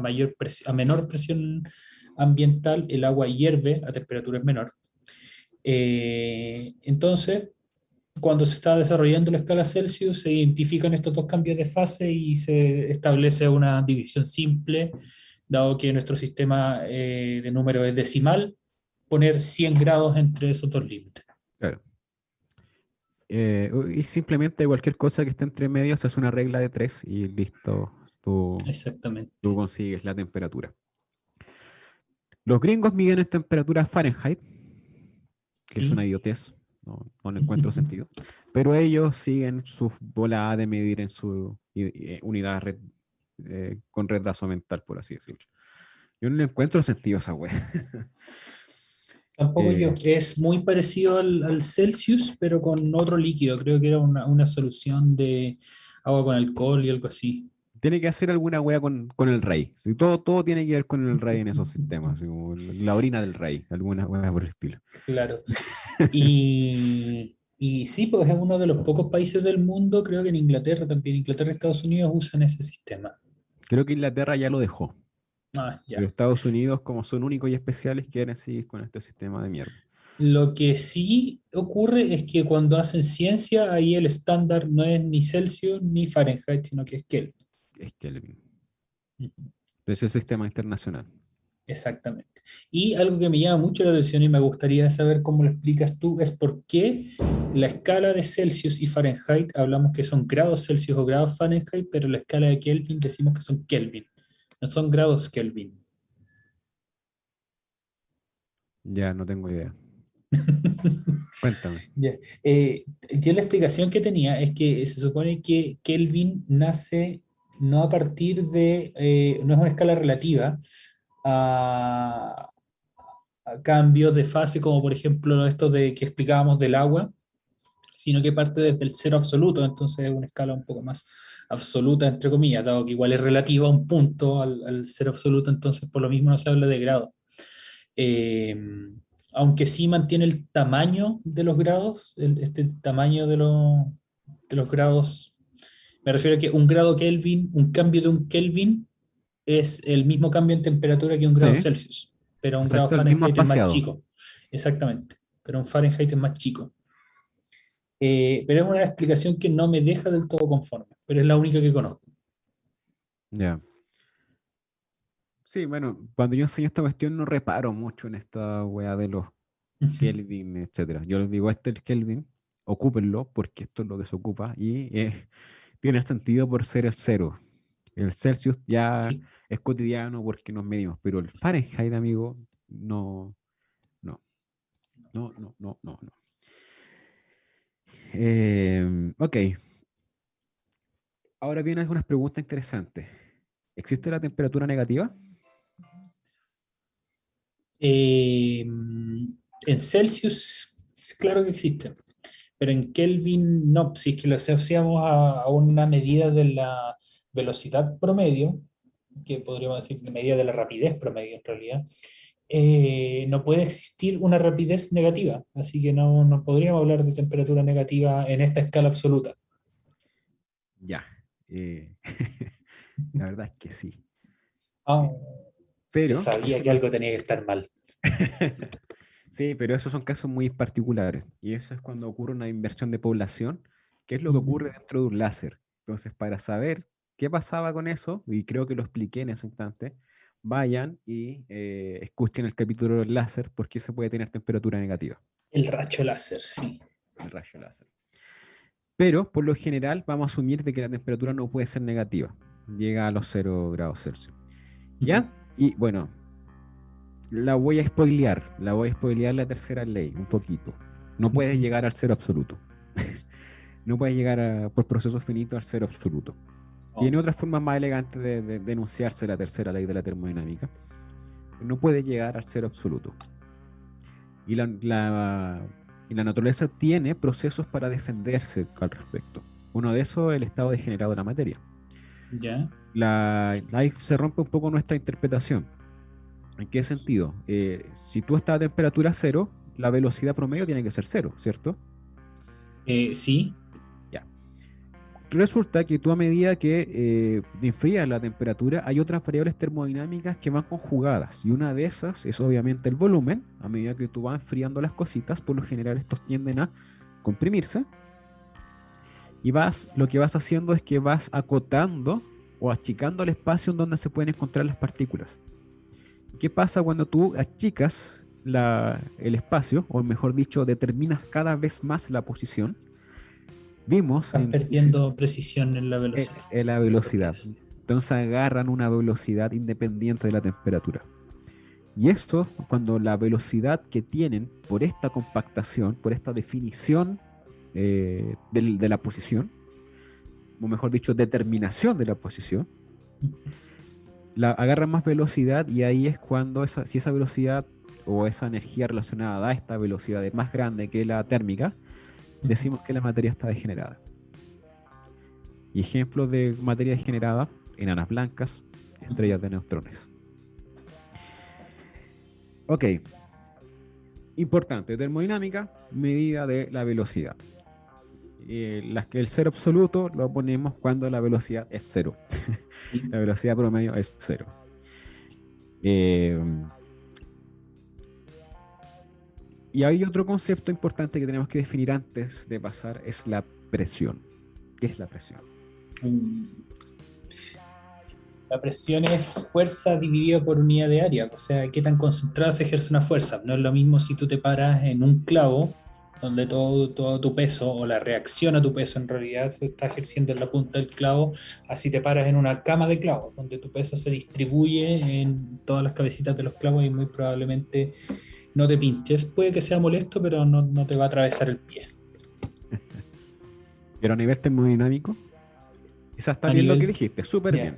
B: menor presión ambiental, el agua hierve a temperaturas menor. Entonces, cuando se está desarrollando la escala Celsius, se identifican estos dos cambios de fase y se establece una división simple, dado que nuestro sistema de número es decimal, poner 100 grados entre esos dos límites.
A: Claro. Y simplemente cualquier cosa que esté entre medios es una regla de 3 y listo,
B: Exactamente.
A: tú consigues la temperatura. Los gringos miden en temperatura Fahrenheit, que es una
B: Sí.
A: idiotez, no le encuentro sentido, pero ellos siguen su volada de medir en su unidad con retraso mental, por así decirlo. Yo no le encuentro sentido a esa wea.
B: Tampoco yo.
A: Eh,
B: Es muy parecido al Celsius, pero con otro líquido. Creo que era una solución de agua con alcohol y algo así.
A: Tiene que hacer alguna wea con el rey. Sí, todo tiene que ver con el rey en esos sistemas, así como la orina del rey, alguna wea por el estilo.
B: Claro. Y sí, pues es uno de los pocos países del mundo, creo que en Inglaterra también, Inglaterra y Estados Unidos usan ese sistema.
A: Creo que Inglaterra ya lo dejó.
B: Ah,
A: Pero
B: ya.
A: Estados Unidos, como son únicos y especiales, quieren seguir con este sistema de mierda.
B: Lo que sí ocurre es que cuando hacen ciencia, ahí el estándar no es ni Celsius ni Fahrenheit, sino que es Kelvin.
A: Es Kelvin.
B: Ujú.
A: Es el sistema internacional.
B: Exactamente. Y algo que me llama mucho la atención y me gustaría saber cómo lo explicas tú es por qué la escala de Celsius y Fahrenheit hablamos que son grados Celsius o grados Fahrenheit, pero la escala de Kelvin decimos que son Kelvin, no son grados Kelvin.
A: Ya no tengo idea. Cuéntame.
B: Ya. Yo la explicación que tenía es que se supone que Kelvin nace no a partir de, no es una escala relativa a, a cambios de fase, como por ejemplo esto de que explicábamos del agua, sino que parte desde el cero absoluto, entonces es una escala un poco más absoluta, entre comillas, dado que igual es relativa a un punto al cero absoluto, entonces por lo mismo no se habla de grado. Eh, Aunque sí mantiene el tamaño de los grados, este tamaño de los grados, me refiero a que un grado Kelvin, un cambio de un Kelvin es el mismo cambio en temperatura que un grado
A: Sí,
B: Celsius, pero un grado
A: exacto, el mismo
B: Fahrenheit es más
A: espaciado.
B: chico. Exactamente, pero un Fahrenheit es más chico. Pero es una explicación que no me deja del todo conforme, pero es la única que conozco.
A: Ya. Sí, bueno, cuando yo enseño esta cuestión no reparo mucho en esta weá de los Kelvin, etcétera. Yo les digo, este es el Kelvin, ocúpenlo porque esto es lo que se ocupa y tiene sentido por ser el cero. El Celsius ya
B: Sí.
A: es cotidiano porque nos medimos, pero el Fahrenheit, amigo, no, no, no. Ok, ahora vienen algunas preguntas interesantes. ¿Existe la temperatura negativa?
B: En Celsius, claro que existe, pero en Kelvin no. Si es que lo asociamos a una medida de la velocidad promedio, que podríamos decir medida de la rapidez promedio en realidad, no puede existir una rapidez negativa, así que no podríamos hablar de temperatura negativa en esta escala absoluta.
A: Ya. eh, la verdad es que sí.
B: Ah,
A: Sí.
B: yo
A: Pero
B: sabía
A: eso
B: que
A: no.
B: algo tenía que estar mal.
A: Sí, pero esos son casos muy particulares. Y eso es cuando ocurre una inversión de población, que es lo que
B: Ujú.
A: ocurre dentro de un láser. Entonces, para saber qué pasaba con eso, y creo que lo expliqué en ese instante, vayan y escuchen el capítulo del láser, porque se puede tener temperatura negativa,
B: El rayo láser, sí.
A: el rayo láser. Pero, por lo general, vamos a asumir de que la temperatura no puede ser negativa. Llega a los 0 grados Celsius.
B: Ujú.
A: ¿Ya? Y bueno, la voy a spoilear la tercera ley un poquito. No puedes
B: Ujú.
A: llegar al cero absoluto. No puedes llegar por procesos finitos al cero absoluto. Tiene
B: Oh,
A: otras formas más elegantes de enunciarse la tercera ley de la termodinámica. No puedes llegar al cero absoluto. Y y la naturaleza tiene procesos para defenderse al respecto. Uno de esos es el estado degenerado de la materia.
B: ya.
A: Ahí se rompe un poco nuestra interpretación. ¿En qué sentido? Si tú estás a temperatura cero, la velocidad promedio tiene que ser cero, ¿cierto?
B: Sí.
A: Ya. resulta que tú a medida que enfrías la temperatura, hay otras variables termodinámicas que van conjugadas. Y una de esas es obviamente el volumen. A medida que tú vas enfriando las cositas, por lo general estos tienden a comprimirse. Y lo que vas haciendo es que vas acotando o achicando el espacio en donde se pueden encontrar las partículas. ¿Qué pasa cuando tú achicas el espacio, o mejor dicho, determinas cada vez más la posición? Vimos
B: Estás perdiendo precisión en la velocidad.
A: en la
B: Es lo que
A: velocidad.
B: es.
A: Entonces agarran una velocidad independiente de la temperatura. Y esto, cuando la velocidad que tienen por esta compactación, por esta definición de la posición, o mejor dicho, determinación de la posición, agarran más velocidad, y ahí es cuando si esa velocidad o esa energía relacionada a esta velocidad es más grande que la térmica, decimos que la materia está degenerada. Y ejemplos de materia degenerada: enanas blancas, estrellas de neutrones. Ok, importante, termodinámica, medida de la velocidad. El cero absoluto lo ponemos cuando la velocidad es cero. La velocidad promedio es cero. Eh, y hay otro concepto importante que tenemos que definir antes de pasar, es la presión. ¿Qué es la presión?
B: Mm. La presión es fuerza dividida por unidad de área, o sea, qué tan concentrada se ejerce una fuerza. No es lo mismo si tú te paras en un clavo, donde todo tu peso o la reacción a tu peso en realidad se está ejerciendo en la punta del clavo, así te paras en una cama de clavos, donde tu peso se distribuye en todas las cabecitas de los clavos y muy probablemente no te pinches. Puede que sea molesto, pero no te va a atravesar el pie.
A: Pero a nivel termodinámico, esa está
B: A
A: bien lo que
B: nivel,
A: dijiste, súper
B: yeah.
A: bien.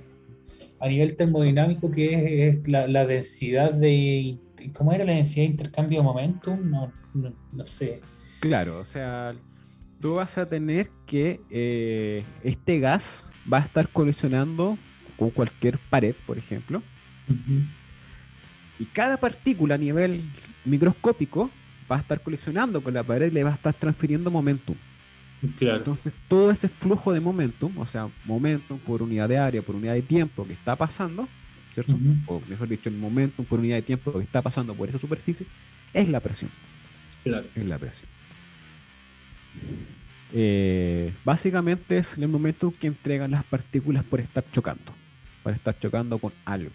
B: A nivel termodinámico, ¿qué es la densidad de... ¿Cómo era la densidad de intercambio de momentum? No sé.
A: Claro, o sea, tú vas a tener que este gas va a estar colisionando con cualquier pared, por ejemplo,
B: Ujú.
A: y cada partícula a nivel microscópico va a estar colisionando con la pared y le va a estar transfiriendo momentum.
B: Claro.
A: Entonces, todo ese flujo de momentum, o sea, momentum por unidad de área, por unidad de tiempo que está pasando, ¿cierto?
B: Ujú.
A: O mejor dicho, el momentum por unidad de tiempo que está pasando por esa superficie, es la presión.
B: Claro.
A: Es la presión. Básicamente es el momento que entregan las partículas por estar chocando con algo.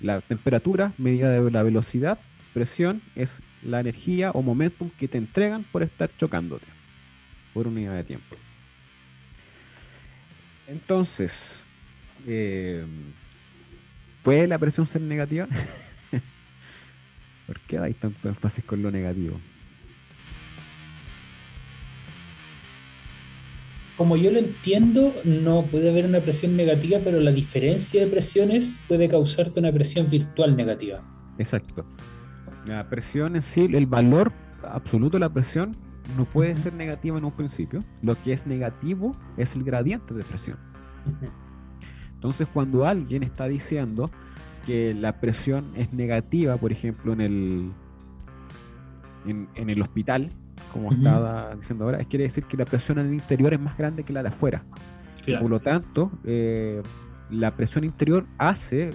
A: La
B: Exacto.
A: temperatura, medida de la velocidad, presión es la energía o momentum que te entregan por estar chocándote por unidad de tiempo. Entonces, eh, ¿puede la presión ser negativa? ¿Por qué dais tanto énfasis con lo negativo?
B: Como yo lo entiendo, no puede haber una presión negativa, pero la diferencia de presiones puede causarte una presión virtual negativa.
A: Exacto. La presión en sí, el valor absoluto de la presión no puede
B: Ujú.
A: ser negativo en un principio. Lo que es negativo es el gradiente de presión.
B: Ujú.
A: Entonces, cuando alguien está diciendo que la presión es negativa, por ejemplo, en el hospital, como
B: Ujú.
A: estaba diciendo ahora, quiere decir que la presión en el interior es más grande que la de afuera. Y por
B: Claro.
A: lo tanto, la presión interior hace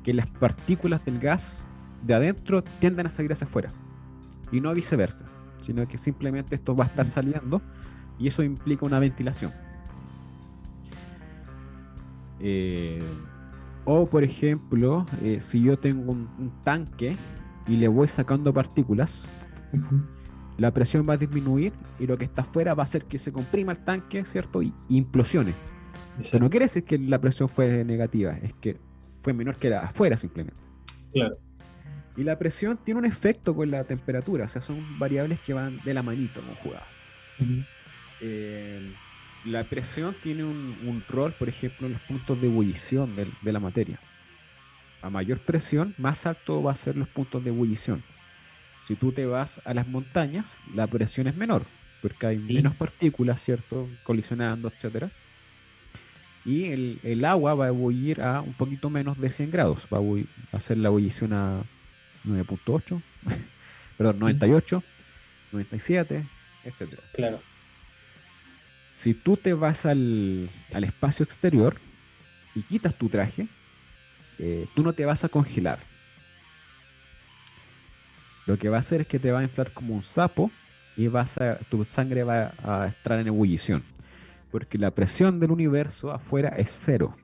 A: que las partículas del gas de adentro tiendan a salir hacia afuera. Y no viceversa, sino que simplemente esto va a estar
B: Mm.
A: saliendo, y eso implica una ventilación. Eh, o, por ejemplo, si yo tengo un tanque y le voy sacando partículas,
B: Ujú.
A: la presión va a disminuir y lo que está afuera va a hacer que se comprima el tanque, ¿cierto? Y implosione. Pero no
B: Exacto.
A: quiere decir que la presión fue negativa, es que fue menor que la afuera simplemente.
B: Claro.
A: Y la presión tiene un efecto con la temperatura, o sea, son variables que van de la manito conjugadas.
B: Ujú.
A: Eh, la presión tiene un rol, por ejemplo, en los puntos de ebullición de la materia. A mayor presión, más alto va a ser los puntos de ebullición. Si tú te vas a las montañas, la presión es menor, porque hay
B: Sí.
A: menos partículas, ¿cierto? Colisionando, etcétera. Y el agua va a ebullir a un poquito menos de 100 grados. Va a hacer la ebullición a 9.8, perdón,
B: Sí.
A: 98, 97, etcétera.
B: Claro.
A: Si tú te vas al espacio exterior y quitas tu traje, tú no te vas a congelar. Lo que va a hacer es que te va a inflar como un sapo y tu sangre va a estar en ebullición. Porque la presión del universo afuera es cero.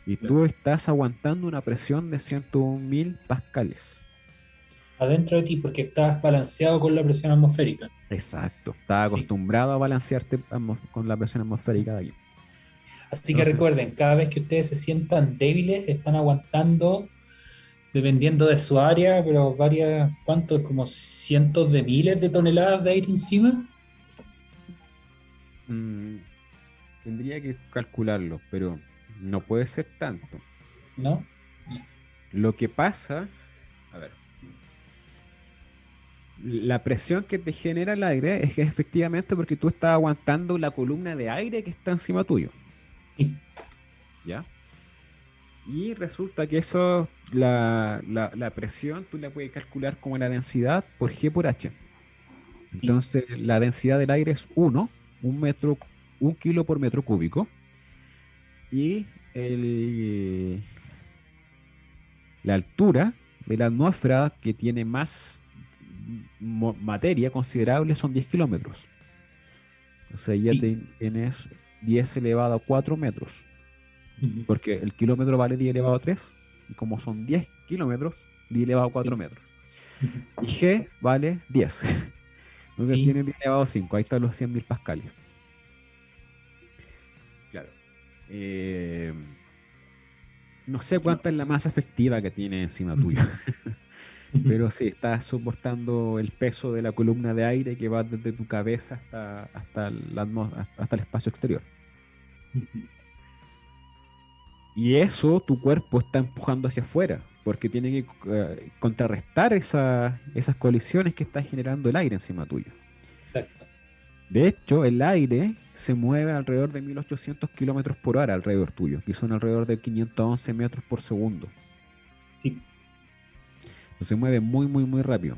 A: Y
B: Claro.
A: tú estás aguantando una presión de 101.000 pascales.
B: Adentro de ti, porque estás balanceado con la presión atmosférica.
A: Exacto. Estás
B: Sí.
A: acostumbrado a balancearte con la presión atmosférica de aquí.
B: Así que
A: Entonces,
B: recuerden, cada vez que ustedes se sientan débiles, están aguantando, dependiendo de su área, pero varias, ¿cuántos? Como cientos de miles de toneladas de aire encima,
A: mm, tendría que calcularlo, pero no puede ser tanto.
B: ¿no?
A: Lo que pasa, a ver, la presión que te genera el aire es que efectivamente porque tú estás aguantando la columna de aire que está encima tuyo,
B: Sí,
A: ¿ya? Y resulta que eso, la presión, tú la puedes calcular como la densidad por G por H.
B: sí,
A: Entonces, la densidad del aire es 1, un kilo por metro cúbico. Y la altura de la atmósfera que tiene más materia considerable son 10 kilómetros. O sea, ya
B: sí.
A: tienes 10 elevado a 4 metros.
B: Ujú.
A: Porque el kilómetro vale 10 elevado a 3. Y como son 10 kilómetros, 10 elevado a 4
B: Sí,
A: metros.
B: ujú.
A: Y G vale 10. Entonces
B: Sí,
A: tiene 10 elevado a 5. Ahí están los 100.000 pascales. Claro. Eh, no sé
B: no.
A: cuánta es la masa efectiva que tiene encima tuyo.
B: Ujú, ujú,
A: Pero sí, estás soportando el peso de la columna de aire que va desde tu cabeza hasta el espacio exterior.
B: ujú.
A: Y eso tu cuerpo está empujando hacia afuera, porque tiene que contrarrestar esas colisiones que está generando el aire encima tuyo.
B: Exacto.
A: De hecho, el aire se mueve alrededor de 1800 kilómetros por hora alrededor tuyo, que son alrededor de 511 metros por segundo.
B: Sí,
A: Entonces se mueve muy, muy, muy rápido.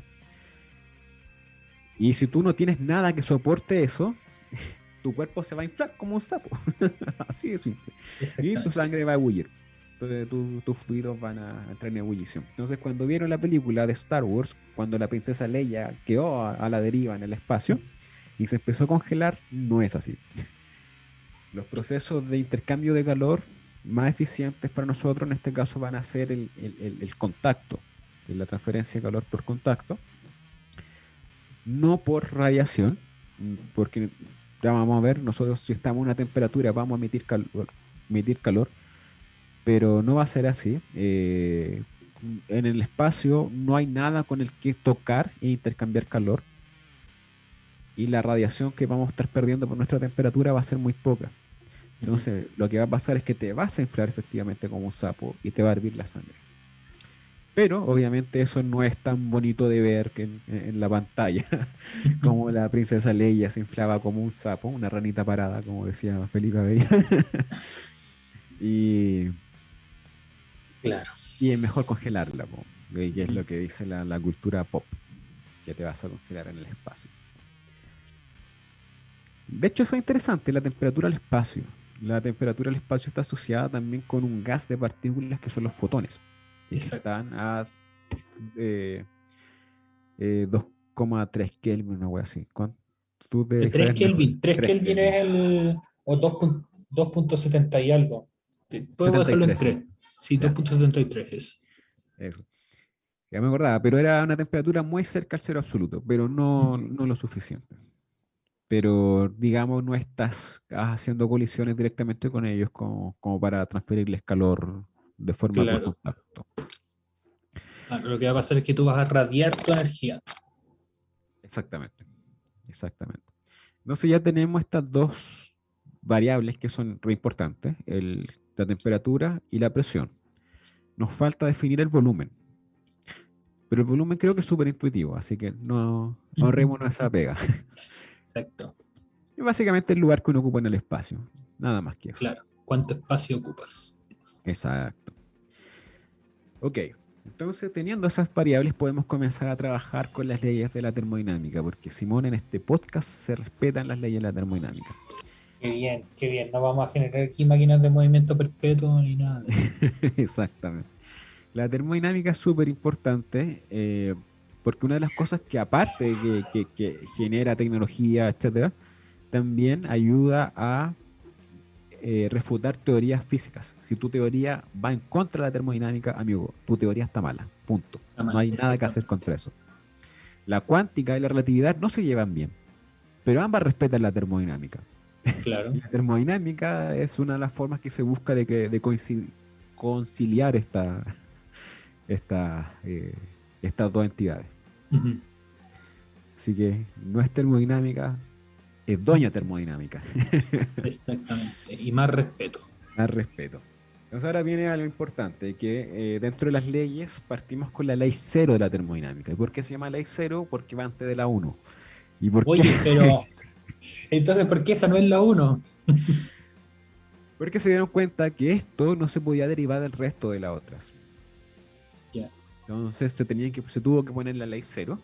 A: Y si tú no tienes nada que soporte eso, tu cuerpo se va a inflar como un sapo. Así de simple. Y tu
B: exactamente.
A: sangre va a ebullir. Entonces tus fluidos van a entrar en ebullición. Entonces cuando vieron la película de Star Wars, cuando la princesa Leia quedó a la deriva en el espacio y se empezó a congelar, no es así. Los
B: Sí,
A: procesos de intercambio de calor más eficientes para nosotros en este caso van a ser el contacto, la transferencia de calor por contacto, no por radiación, porque ya vamos a ver, nosotros si estamos a una temperatura vamos a emitir calor, pero no va a ser así. En el espacio no hay nada con el que tocar e intercambiar calor y la radiación que vamos a estar perdiendo por nuestra temperatura va a ser muy poca.
B: ujú.
A: Entonces, lo que va a pasar es que te vas a inflar efectivamente como un sapo y te va a hervir la sangre. Pero obviamente eso no es tan bonito de ver que en la pantalla, como la princesa Leia se inflaba como un sapo, una ranita parada, como decía Felipe Abella. y,
B: Claro.
A: y es mejor congelarla, po, que es
B: Ujú.
A: lo que dice la cultura pop, que te vas a congelar en el espacio. De hecho, eso es interesante, la temperatura del espacio. La temperatura del espacio está asociada también con un gas de partículas que son los fotones, y que
B: Exacto.
A: están a eh, 2,3 Kelvin, una wea así. ¿Cuánto? Tú
B: El
A: debes
B: 3
A: saber mejor.
B: Kelvin. 3
A: 3
B: Kelvin es
A: Kelvin.
B: el. O 2.70 y algo. Puedo dejarlo en
A: 73.
B: 3. Sí,
A: Ya,
B: 2.73 es.
A: eso. Ya me acordaba, pero era una temperatura muy cerca al cero absoluto, pero no,
B: Ujú.
A: no lo suficiente. Pero digamos, no estás haciendo colisiones directamente con ellos como para transferirles calor de forma por
B: Claro.
A: contacto.
B: Ahora, lo que va a pasar es que tú vas a radiar tu energía.
A: Exactamente, exactamente. Entonces ya tenemos estas dos variables que son re importantes, la temperatura y la presión. Nos falta definir el volumen, pero el volumen creo que es súper intuitivo, así que no
B: Ujú.
A: ahorrémonos esa pega.
B: Exacto.
A: Es básicamente el lugar que uno ocupa en el espacio, nada más que eso.
B: Claro. ¿Cuánto espacio ocupas?
A: Exacto. Ok, entonces teniendo esas variables podemos comenzar a trabajar con las leyes de la termodinámica, porque Simón en este podcast se respetan las leyes de la termodinámica.
B: Qué bien, qué bien. No vamos a generar aquí máquinas de movimiento perpetuo ni nada de eso.
A: Exactamente. La termodinámica es súper importante porque una de las cosas que aparte de que genera tecnología, etcétera, también ayuda a refutar teorías físicas. Si tu teoría va en contra de la termodinámica, amigo, tu teoría está mala. Punto.
B: Está
A: No
B: mal,
A: hay nada que hacer
B: exactamente.
A: contra eso. La cuántica y la relatividad no se llevan bien, pero ambas respetan la termodinámica.
B: Claro.
A: La termodinámica es una de las formas que se busca conciliar esta, estas dos entidades.
B: Ujú.
A: Así que no es termodinámica, es doña termodinámica.
B: Exactamente. Y más respeto.
A: Al respeto. Entonces ahora viene algo importante, que dentro de las leyes partimos con la ley cero de la termodinámica. ¿Y por qué se llama ley cero? Porque va antes de la uno. ¿Y por qué?
B: Oye, pero entonces, ¿por qué esa no es la uno?
A: Porque se dieron cuenta que esto no se podía derivar del resto de las otras.
B: Ya.
A: Entonces se tuvo que poner la ley cero.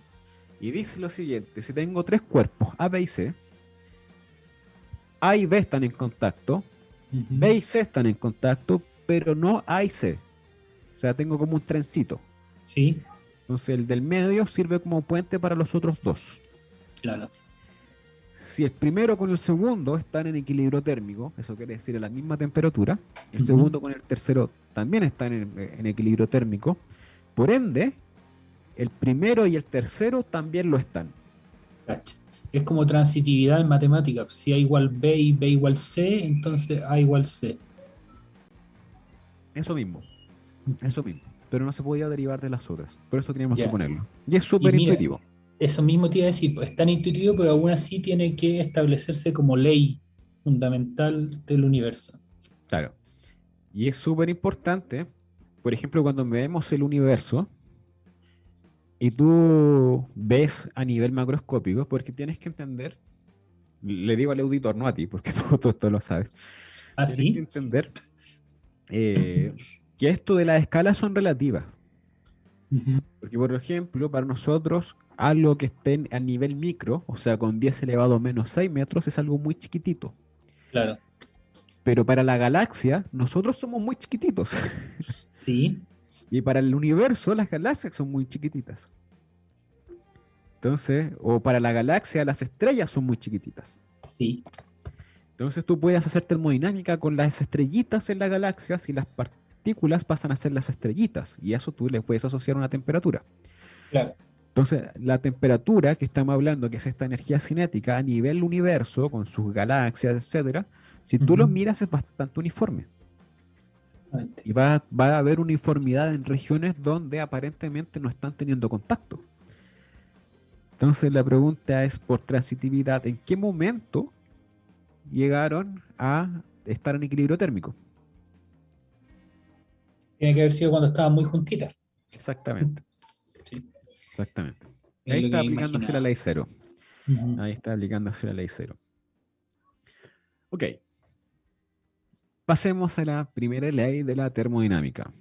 A: Y dice lo siguiente, si tengo tres cuerpos, A, B y C, A y B están en contacto, B
B: Ujú.
A: y C están en contacto, pero no A y C. O sea, tengo como un trencito.
B: Sí,
A: Entonces el del medio sirve como puente para los otros dos.
B: claro.
A: Si el primero con el segundo están en equilibrio térmico, eso quiere decir a la misma temperatura, el
B: Ujú.
A: segundo con el tercero también están en equilibrio térmico, por ende, el primero y el tercero también lo están.
B: Cacha. Es como transitividad en matemáticas. Si A igual B y B igual C, entonces A igual C.
A: Eso mismo,
B: Ujú.
A: eso mismo. Pero no se podía derivar de las otras. Por eso teníamos que
B: Ya.
A: ponerlo. Y es
B: Y
A: súper
B: mira,
A: intuitivo.
B: eso mismo te iba a decir, pues, es tan intuitivo, pero aún así tiene que establecerse como ley fundamental del universo.
A: Claro. Y es súper importante, por ejemplo, cuando vemos el universo y tú ves a nivel macroscópico, porque tienes que entender, le digo al auditor, no a ti, porque tú esto lo sabes,
B: ¿Ah,
A: tienes que
B: sí?
A: entender eh, que esto de las escalas son relativas.
B: Ujú.
A: Porque, por ejemplo, para nosotros, algo que esté a nivel micro, o sea, con 10 elevado a menos 6 metros, es algo muy chiquitito.
B: Claro.
A: Pero para la galaxia, nosotros somos muy chiquititos.
B: Sí,
A: Y para el universo, las galaxias son muy chiquititas. Entonces, o para la galaxia, las estrellas son muy chiquititas.
B: sí.
A: Entonces tú puedes hacer termodinámica con las estrellitas en la galaxia y las partículas pasan a ser las estrellitas. Y a eso tú le puedes asociar una temperatura.
B: Claro.
A: Entonces, la temperatura que estamos hablando, que es esta energía cinética a nivel universo, con sus galaxias, etcétera, si tú lo
B: Ujú.
A: miras es bastante uniforme.
B: Exactamente.
A: Y va a haber uniformidad en regiones donde aparentemente no están teniendo contacto. Entonces, la pregunta es por transitividad, ¿en qué momento llegaron a estar en equilibrio térmico?
B: Tiene que haber sido cuando estaban muy juntitas.
A: Exactamente,
B: Sí,
A: exactamente.
B: es
A: Ahí
B: lo
A: está
B: que
A: aplicándose la
B: imaginaba.
A: ley cero.
B: Ujú.
A: Ahí está aplicándose la ley cero. Ok, pasemos a la primera ley de la termodinámica.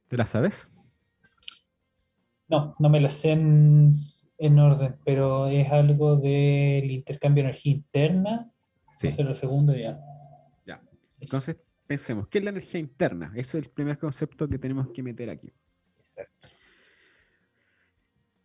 A: ¿Te la sabes?
B: No, no me la sé en orden, pero es algo del intercambio de energía interna. No
A: Sí,
B: sé, lo segundo ya.
A: ya.
B: Eso.
A: Entonces, pensemos, ¿qué es la energía interna? Ese es el primer concepto que tenemos que meter aquí.
B: Exacto.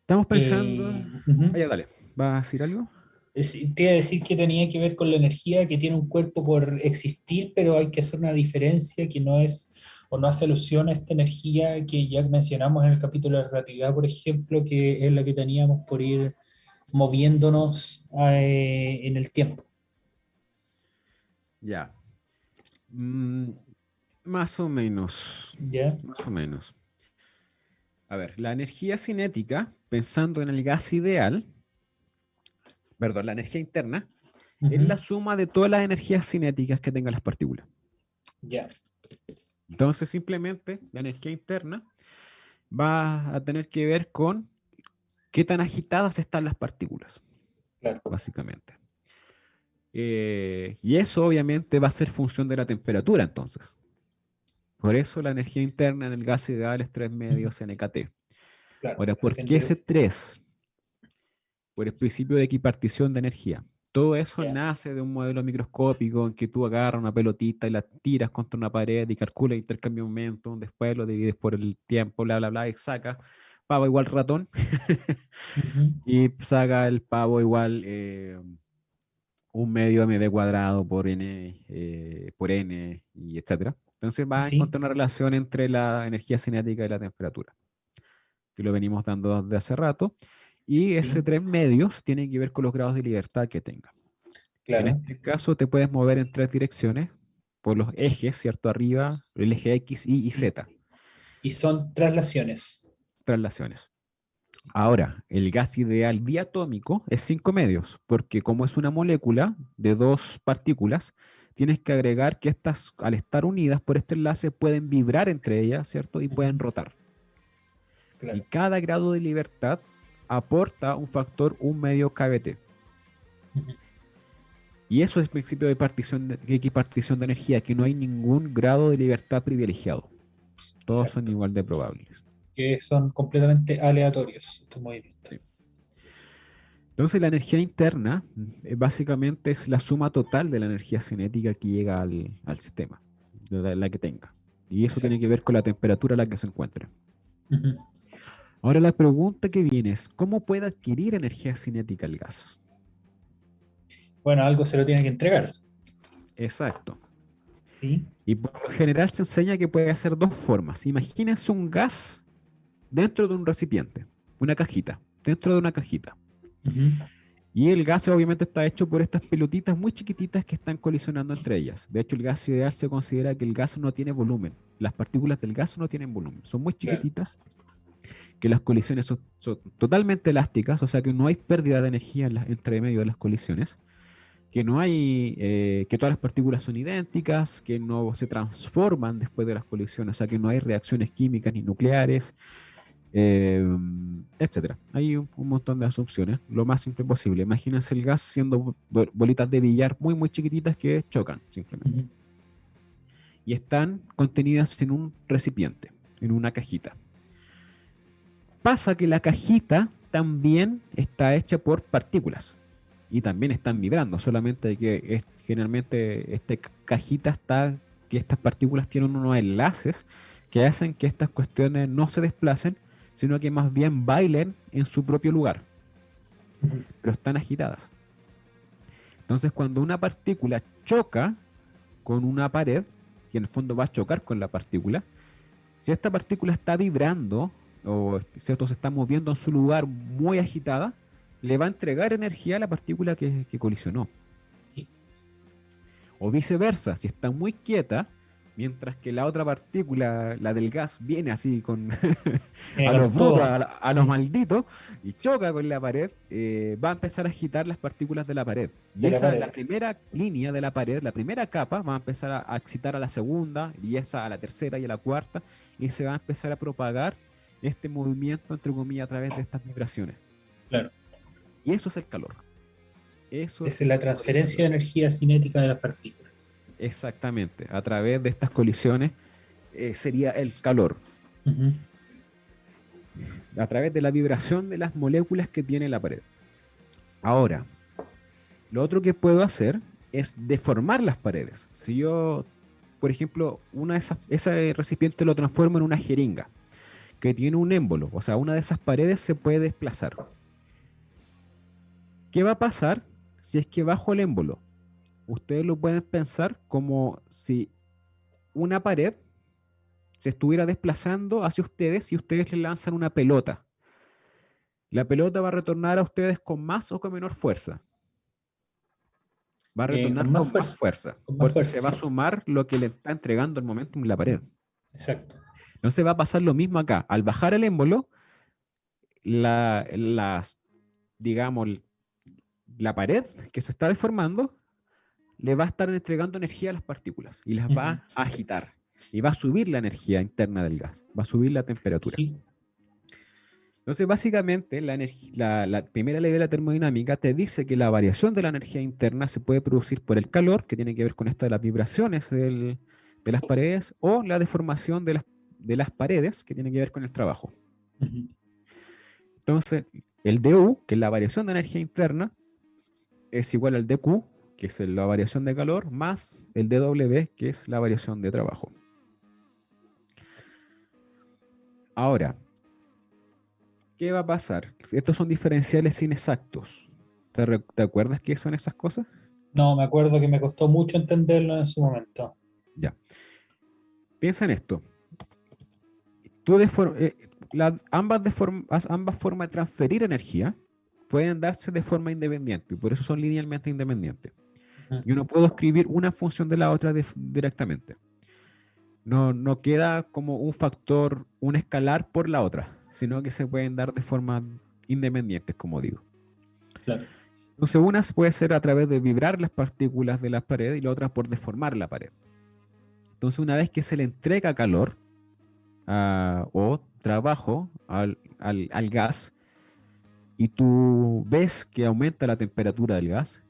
A: Estamos pensando... Ah,
B: Ujú.
A: ya, dale. ¿Vas a decir algo?
B: Te iba a decir que tenía que ver con la energía que tiene un cuerpo por existir, pero hay que hacer una diferencia que no es o no hace alusión a esta energía que ya mencionamos en el capítulo de relatividad, por ejemplo, que es la que teníamos por ir moviéndonos en el tiempo.
A: Ya. Mm, más o menos.
B: ¿Ya?
A: Más o menos. A ver, la energía cinética, pensando en el gas ideal, perdón, la energía interna, es la
B: Ujú.
A: suma de todas las energías cinéticas que tengan las partículas.
B: Ya,
A: Entonces, simplemente la energía interna va a tener que ver con qué tan agitadas están las partículas,
B: claro.
A: básicamente. Y eso obviamente va a ser función de la temperatura entonces. Por eso la energía interna en el gas ideal es 3
B: Ujú.
A: medios NKT.
B: Claro,
A: Ahora, ¿por qué
B: depende.
A: ese 3? Por el principio de equipartición de energía. Todo eso
B: Ya.
A: nace de un modelo microscópico en que tú agarras una pelotita y la tiras contra una pared y calculas el intercambio de momentum, después lo divides por el tiempo, bla, bla, bla, y sacas pavo igual ratón
B: Ujú.
A: y saca el pavo igual un medio mv cuadrado por n, y etcétera. Entonces va a
B: Sí,
A: encontrar una relación entre la energía cinética y la temperatura, que lo venimos dando desde hace rato, y ese
B: sí,
A: tres medios tiene que ver con los grados de libertad que tenga. En
B: claro.
A: este caso te puedes mover en tres direcciones por los ejes, ¿cierto? Arriba, el eje X, Y y
B: Sí.
A: Z,
B: Y son traslaciones.
A: traslaciones. Ahora, el gas ideal diatómico es 5 medios, porque como es una molécula de dos partículas, tienes que agregar que estas, al estar unidas por este enlace, pueden vibrar entre ellas, ¿cierto? Y pueden
B: Ujú.
A: rotar. Y
B: Claro.
A: cada grado de libertad aporta un factor 1 medio kBt.
B: Ujú.
A: Y eso es el principio de partición de equipartición de energía, que no hay ningún grado de libertad privilegiado. Todos son
B: Exacto.
A: igual de probables.
B: Que son completamente aleatorios estos movimientos.
A: Sí. Entonces la energía interna básicamente es la suma total de la energía cinética que llega al sistema, la que tenga. Y eso tiene que
B: Exacto.
A: ver con la temperatura a la que se encuentre.
B: Ujú.
A: Ahora la pregunta que viene es, ¿cómo puede adquirir energía cinética el gas?
B: Bueno, algo se lo tiene que entregar.
A: Exacto.
B: ¿Sí?
A: Y por lo general se enseña que puede hacer dos formas. Imagínense un gas dentro de un recipiente, una cajita, dentro de una cajita.
B: Ujú.
A: Y el gas obviamente está hecho por estas pelotitas muy chiquititas que están colisionando entre ellas. De hecho, el gas ideal se considera que el gas no tiene volumen. Las partículas del gas no tienen volumen. Son muy
B: Claro.
A: chiquititas, que las colisiones son totalmente elásticas, o sea que no hay pérdida de energía entre medio de las colisiones, que no hay, que todas las partículas son idénticas, que no se transforman después de las colisiones, o sea que no hay reacciones químicas ni nucleares, eh, etcétera. Hay un montón de asunciones, lo más simple posible. Imagínense el gas siendo bolitas de billar muy, muy chiquititas que chocan simplemente.
B: Ujú.
A: Y están contenidas en un recipiente, en una cajita. Pasa que la cajita también está hecha por partículas y también están vibrando, solamente que generalmente esta cajita está, que estas partículas tienen unos enlaces que hacen que estas cuestiones no se desplacen, sino que más bien bailen en su propio lugar,
B: Ujú.
A: pero están agitadas. Entonces, cuando una partícula choca con una pared, que en el fondo va a chocar con la partícula, si esta partícula está vibrando o ¿cierto? Se está moviendo en su lugar muy agitada, le va a entregar energía a la partícula que colisionó.
B: Sí.
A: O viceversa, si está muy quieta, mientras que la otra partícula, la del gas, viene así con
B: Viene
A: a
B: con
A: los brutos,
B: todo.
A: a los
B: Sí.
A: malditos, y choca con la pared, va a empezar a agitar las partículas de la pared. Y
B: De la
A: esa, la
B: pared.
A: primera línea de la pared, la primera capa, va a empezar a excitar a la segunda, y esa a la tercera y a la cuarta, y se va a empezar a propagar este movimiento, entre comillas, a través de estas vibraciones.
B: Claro.
A: Y eso es el calor. Eso
B: Es
A: es
B: la
A: lo del
B: transferencia
A: calor.
B: de energía cinética de las partículas.
A: Exactamente. A través de estas colisiones sería el calor.
B: Ujú.
A: A través de la vibración de las moléculas que tiene la pared. Ahora, lo otro que puedo hacer es deformar las paredes. Si yo, por ejemplo, ese recipiente lo transformo en una jeringa que tiene un émbolo, o sea, una de esas paredes se puede desplazar. ¿Qué va a pasar si es que bajo el émbolo? Ustedes lo pueden pensar como si una pared se estuviera desplazando hacia ustedes y ustedes le lanzan una pelota. La pelota va a retornar a ustedes con más o con menor fuerza. Va a
B: Con
A: retornar
B: más
A: con más
B: fuerza.
A: fuerza,
B: Con más
A: porque
B: fuerza,
A: se va a
B: ¿cierto?
A: sumar lo que le está entregando el momentum en la pared.
B: Exacto.
A: Entonces va a pasar lo mismo acá. Al bajar el émbolo, las, digamos, la pared que se está deformando le va a estar entregando energía a las partículas y las
B: Ujú.
A: va a agitar. Y va a subir la energía interna del gas, va a subir la temperatura.
B: Sí.
A: Entonces, básicamente, la primera ley de la termodinámica te dice que la variación de la energía interna se puede producir por el calor, que tiene que ver con esto de las vibraciones de las paredes, o la deformación de las paredes, que tiene que ver con el trabajo.
B: Ujú.
A: Entonces, el dU, que es la variación de energía interna, es igual al dQ, que es la variación de calor, más el dW, que es la variación de trabajo. Ahora, ¿qué va a pasar? Estos son diferenciales inexactos. ¿Te acuerdas qué son esas cosas?
B: No, me acuerdo que me costó mucho entenderlo en su momento.
A: Ya. Piensa en esto. Tú ambas formas de transferir energía pueden darse de forma independiente, y por eso son linealmente independientes.
B: Ujú.
A: Yo no puedo escribir una función de la otra directamente. No queda como un factor, un escalar por la otra, sino que se pueden dar de forma independientes, como digo.
B: Claro.
A: Entonces, una puede ser a través de vibrar las partículas de la pared y la otra por deformar la pared. Entonces, una vez que se le entrega calor o trabajo al gas y tú ves que aumenta la temperatura del gas,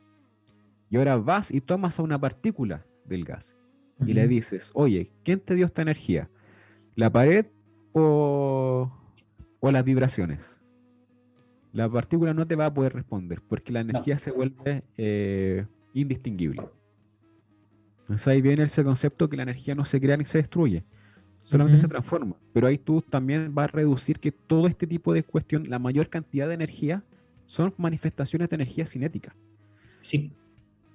A: y ahora vas y tomas a una partícula del gas y le
B: Ujú.
A: dices, oye, ¿quién te dio esta energía? ¿La pared o, o las vibraciones? La partícula no te va a poder responder porque la
B: No.
A: energía se vuelve indistinguible. Entonces ahí viene ese concepto que la energía no se crea ni se destruye, solamente se
B: Ujú.
A: transforma. Pero ahí tú también vas a reducir que todo este tipo de cuestión, la mayor cantidad de energía, son manifestaciones de energía cinética.
B: Sí,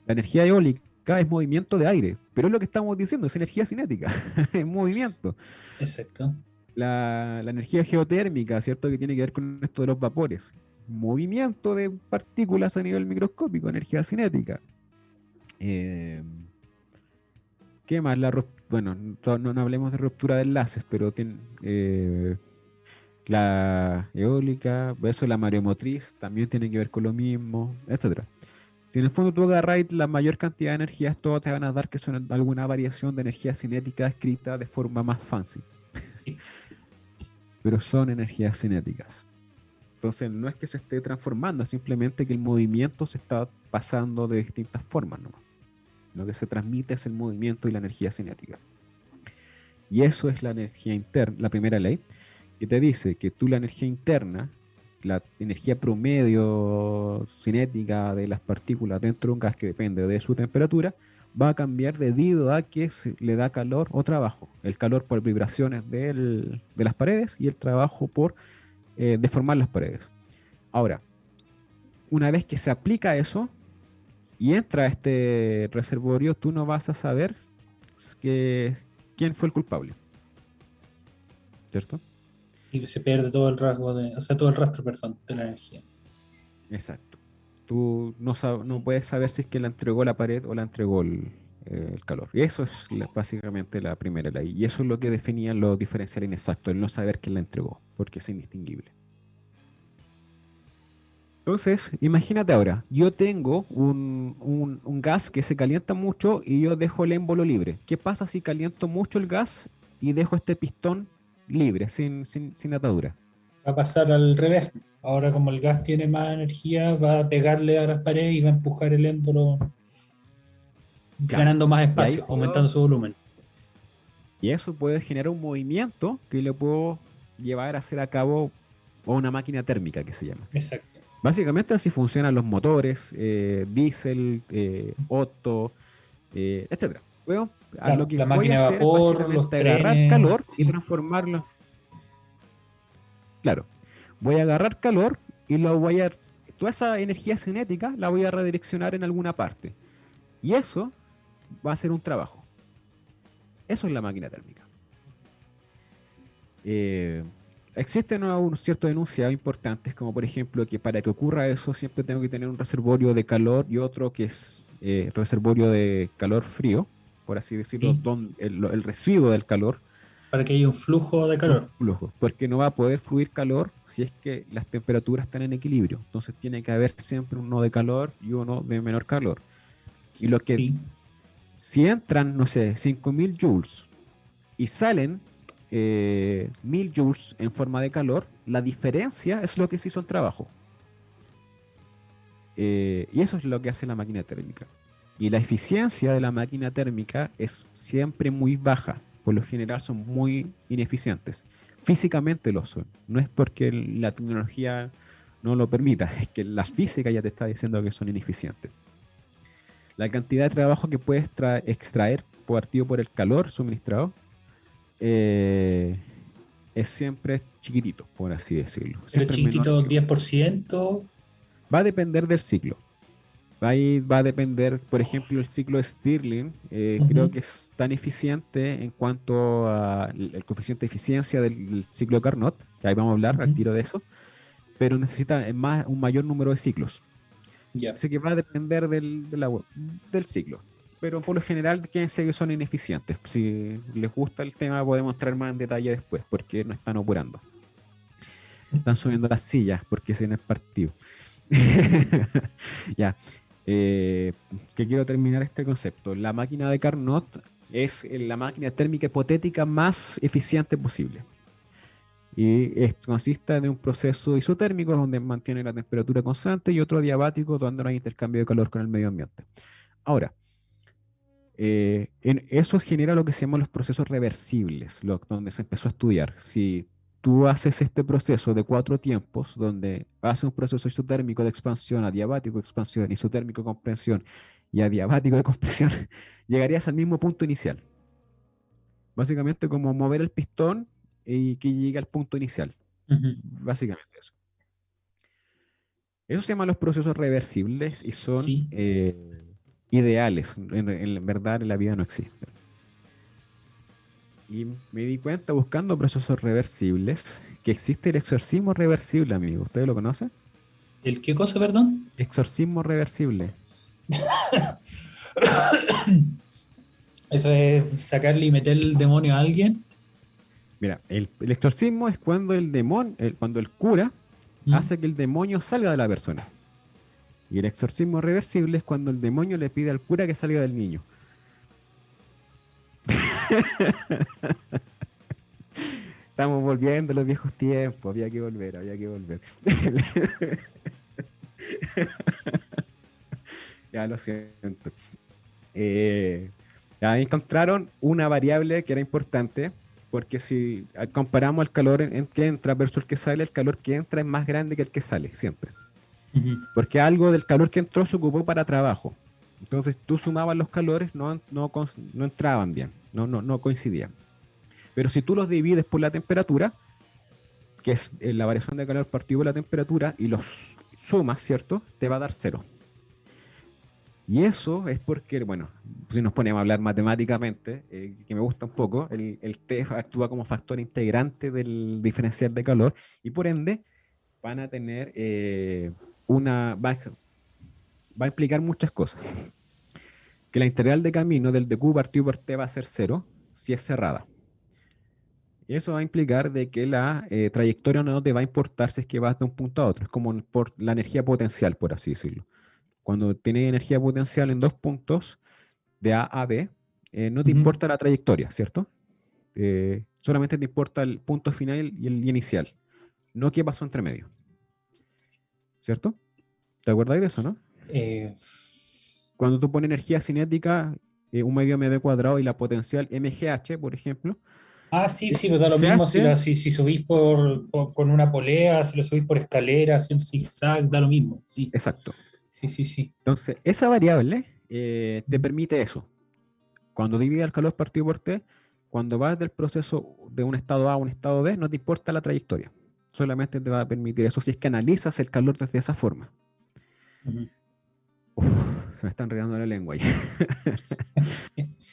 A: La energía eólica es movimiento de aire, pero es lo que estamos diciendo, es energía cinética, es movimiento.
B: exacto.
A: La energía geotérmica, ¿cierto? Que tiene que ver con esto de los vapores. Movimiento de partículas a nivel microscópico, energía cinética. Eh, ¿Qué más? Bueno, no hablemos de ruptura de enlaces, pero la eólica, eso la mareomotriz también tiene que ver con lo mismo, etcétera. Si en el fondo tú agarras la mayor cantidad de energías, todas te van a dar que son alguna variación de energía cinética escrita de forma más fancy,
B: Sí.
A: pero son energías cinéticas. Entonces no es que se esté transformando, es simplemente que el movimiento se está pasando de distintas formas, ¿no? Lo que se transmite es el movimiento y la energía cinética. Y eso es la energía interna, la primera ley, que te dice que tú la energía interna, la energía promedio cinética de las partículas dentro de un gas que depende de su temperatura, va a cambiar debido a que se le da calor o trabajo. El calor por vibraciones de las paredes y el trabajo por deformar las paredes. Ahora, una vez que se aplica eso y entra a este reservorio, tú no vas a saber que, quién fue el culpable, ¿cierto?
B: Y se pierde todo el rasgo de, o sea, todo el rastro, perdón, de la energía.
A: Exacto. Tú no puedes saber si es que la entregó la pared o la entregó el calor. Y eso es básicamente la primera ley. Y eso es lo que definían los diferenciales inexactos, el no saber quién la entregó, porque es indistinguible. Entonces, imagínate ahora, yo tengo un gas que se calienta mucho y yo dejo el émbolo libre. ¿Qué pasa si caliento mucho el gas y dejo este pistón libre, sin atadura?
B: Va a pasar al revés. Ahora, como el gas tiene más energía, va a pegarle a las paredes y va a empujar el émbolo
A: Claro.
B: ganando más
A: Y ahí
B: espacio, aumentando su volumen.
A: y eso puede generar un movimiento que le puedo llevar a hacer a cabo o una máquina térmica que se llama.
B: Exacto.
A: Básicamente así funcionan los motores, diésel, Otto, etcétera. Bueno, a lo
B: Claro,
A: que
B: la
A: voy a
B: máquina de
A: hacer es
B: vapor, los
A: básicamente agarrar
B: trenes,
A: calor y
B: sí.
A: transformarlo. Claro, voy a agarrar calor y toda esa energía cinética la voy a redireccionar en alguna parte. Y eso va a ser un trabajo. Eso es la máquina térmica. Eh, Existen ciertos enunciados importantes, como por ejemplo que para que ocurra eso siempre tengo que tener un reservorio de calor y otro que es reservorio de calor frío, por así decirlo,
B: Sí,
A: donde el residuo del calor,
B: para que haya un flujo de
A: un
B: calor.
A: flujo, porque no va a poder fluir calor si es que las temperaturas están en equilibrio. Entonces tiene que haber siempre uno de calor y uno de menor calor. Y lo que,
B: Sí,
A: si entran, no sé, 5000 joules y salen 1000 joules en forma de calor, la diferencia es lo que se hizo el trabajo. Y eso es lo que hace la máquina térmica. Y la eficiencia de la máquina térmica es siempre muy baja. Por lo general son muy ineficientes. Físicamente lo son. No es porque la tecnología no lo permita, es que la física ya te está diciendo que son ineficientes. La cantidad de trabajo que puedes extraer partido por el calor suministrado eh, es siempre chiquitito, por así decirlo.
B: Pero
A: Siempre es menor
B: chiquitito,
A: que
B: 10%.
A: va a depender del ciclo. Ahí va a depender, por ejemplo, el ciclo de Stirling, creo
B: Ujú,
A: que es tan eficiente en cuanto al coeficiente de eficiencia del ciclo de Carnot, que ahí vamos a hablar al
B: ujú.
A: tiro de eso, pero necesita un mayor número de ciclos.
B: Ya.
A: Así que va a depender del ciclo. Pero por lo general, quédense que son ineficientes. Si les gusta el tema, podemos entrar más en detalle después, porque no están apurando. Están subiendo las sillas porque se en el partido. Ya. Eh, que quiero terminar este concepto. La máquina de Carnot es la máquina térmica hipotética más eficiente posible. Y consiste de un proceso isotérmico donde mantiene la temperatura constante y otro diabático donde no hay intercambio de calor con el medio ambiente. Ahora, eso genera lo que se llaman los procesos reversibles, donde se empezó a estudiar. Si tú haces este proceso de 4 tiempos, donde haces un proceso isotérmico de expansión, adiabático de expansión, isotérmico de compresión y adiabático de compresión, llegarías al mismo punto inicial. Básicamente como mover el pistón y que llegue al punto inicial.
B: Ujú.
A: Básicamente eso. Eso se llaman los procesos reversibles y son
B: Sí.
A: ideales. En verdad en la vida no existen. Y me di cuenta buscando procesos reversibles que existe el exorcismo reversible, amigo. ¿Ustedes lo conocen?
B: ¿El qué cosa, perdón?
A: Exorcismo reversible.
B: Eso es sacarle y meter el demonio a alguien.
A: Mira, el exorcismo es cuando el demonio, cuando el cura
B: ¿Mm?
A: hace que el demonio salga de la persona. Y el exorcismo reversible es cuando el demonio le pide al cura que salga del niño. Estamos volviendo a los viejos tiempos. Había que volver, había que volver. Ya lo siento. Eh, Ahí encontraron una variable que era importante, porque si comparamos el calor en que entra versus el que sale, el calor que entra es más grande que el que sale, siempre.
B: Ujú.
A: Porque algo del calor que entró se ocupó para trabajo. Entonces tú sumabas los calores, no entraban bien, no coincidían. Pero si tú los divides por la temperatura, que es la variación de calor partido por la temperatura, y los sumas, ¿cierto? Te va a dar cero. Y eso es porque, bueno, si nos ponemos a hablar matemáticamente, que me gusta un poco, el T actúa como factor integrante del diferencial de calor y por ende van a tener va a implicar muchas cosas. Que la integral de camino del dq partido por T va a ser cero si es cerrada. Y eso va a implicar de que la trayectoria no te va a importar si es que vas de un punto a otro. Es como por la energía potencial, por así decirlo. Cuando tienes energía potencial en dos puntos, de A a B, no te
B: Ujú.
A: importa la trayectoria, ¿cierto? Solamente te importa el punto final y el inicial, no qué pasó entre medio, ¿cierto? ¿Te acuerdas de eso, no?
B: Eh,
A: Cuando tú pones energía cinética, un medio mv cuadrado y la potencial mgh, por ejemplo,
B: sí, sí, pues da lo
A: ese
B: mismo
A: h,
B: si subís con una polea, si lo subís por escalera, haciendo zigzag, da lo mismo. Sí,
A: exacto.
B: sí, sí, sí.
A: Entonces, esa variable te
B: Ujú.
A: permite eso. Cuando divide el calor partido por T, cuando vas del proceso de un estado A a un estado B, no te importa la trayectoria. Solamente te va a permitir eso si es que analizas el calor desde esa forma.
B: Ujú.
A: Uf, se me está enredando la lengua ya.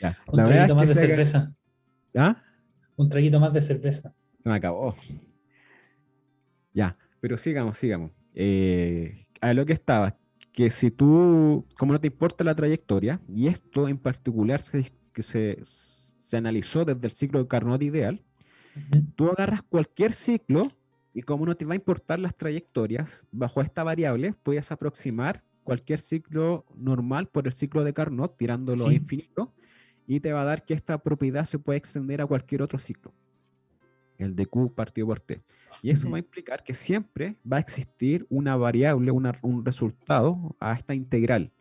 A: Ya,
B: Un
A: la verdad es
B: traguito
A: que
B: más de
A: se haga.
B: cerveza.
A: ¿Ah?
B: Un traguito más de cerveza.
A: Se me acabó. Ya, pero sigamos, sigamos. A lo que estaba, que si tú, como no te importa la trayectoria, y esto en particular se analizó desde el ciclo de Carnot ideal,
B: Ujú.
A: tú agarras cualquier ciclo y como no te va a importar las trayectorias, bajo esta variable puedes aproximar cualquier ciclo normal por el ciclo de Carnot, tirándolo a
B: Sí.
A: infinito, y te va a dar que esta propiedad se puede extender a cualquier otro ciclo, el de Q partido por T. Y eso va
B: Ujú.
A: a implicar que siempre va a existir una variable, un resultado a esta integral.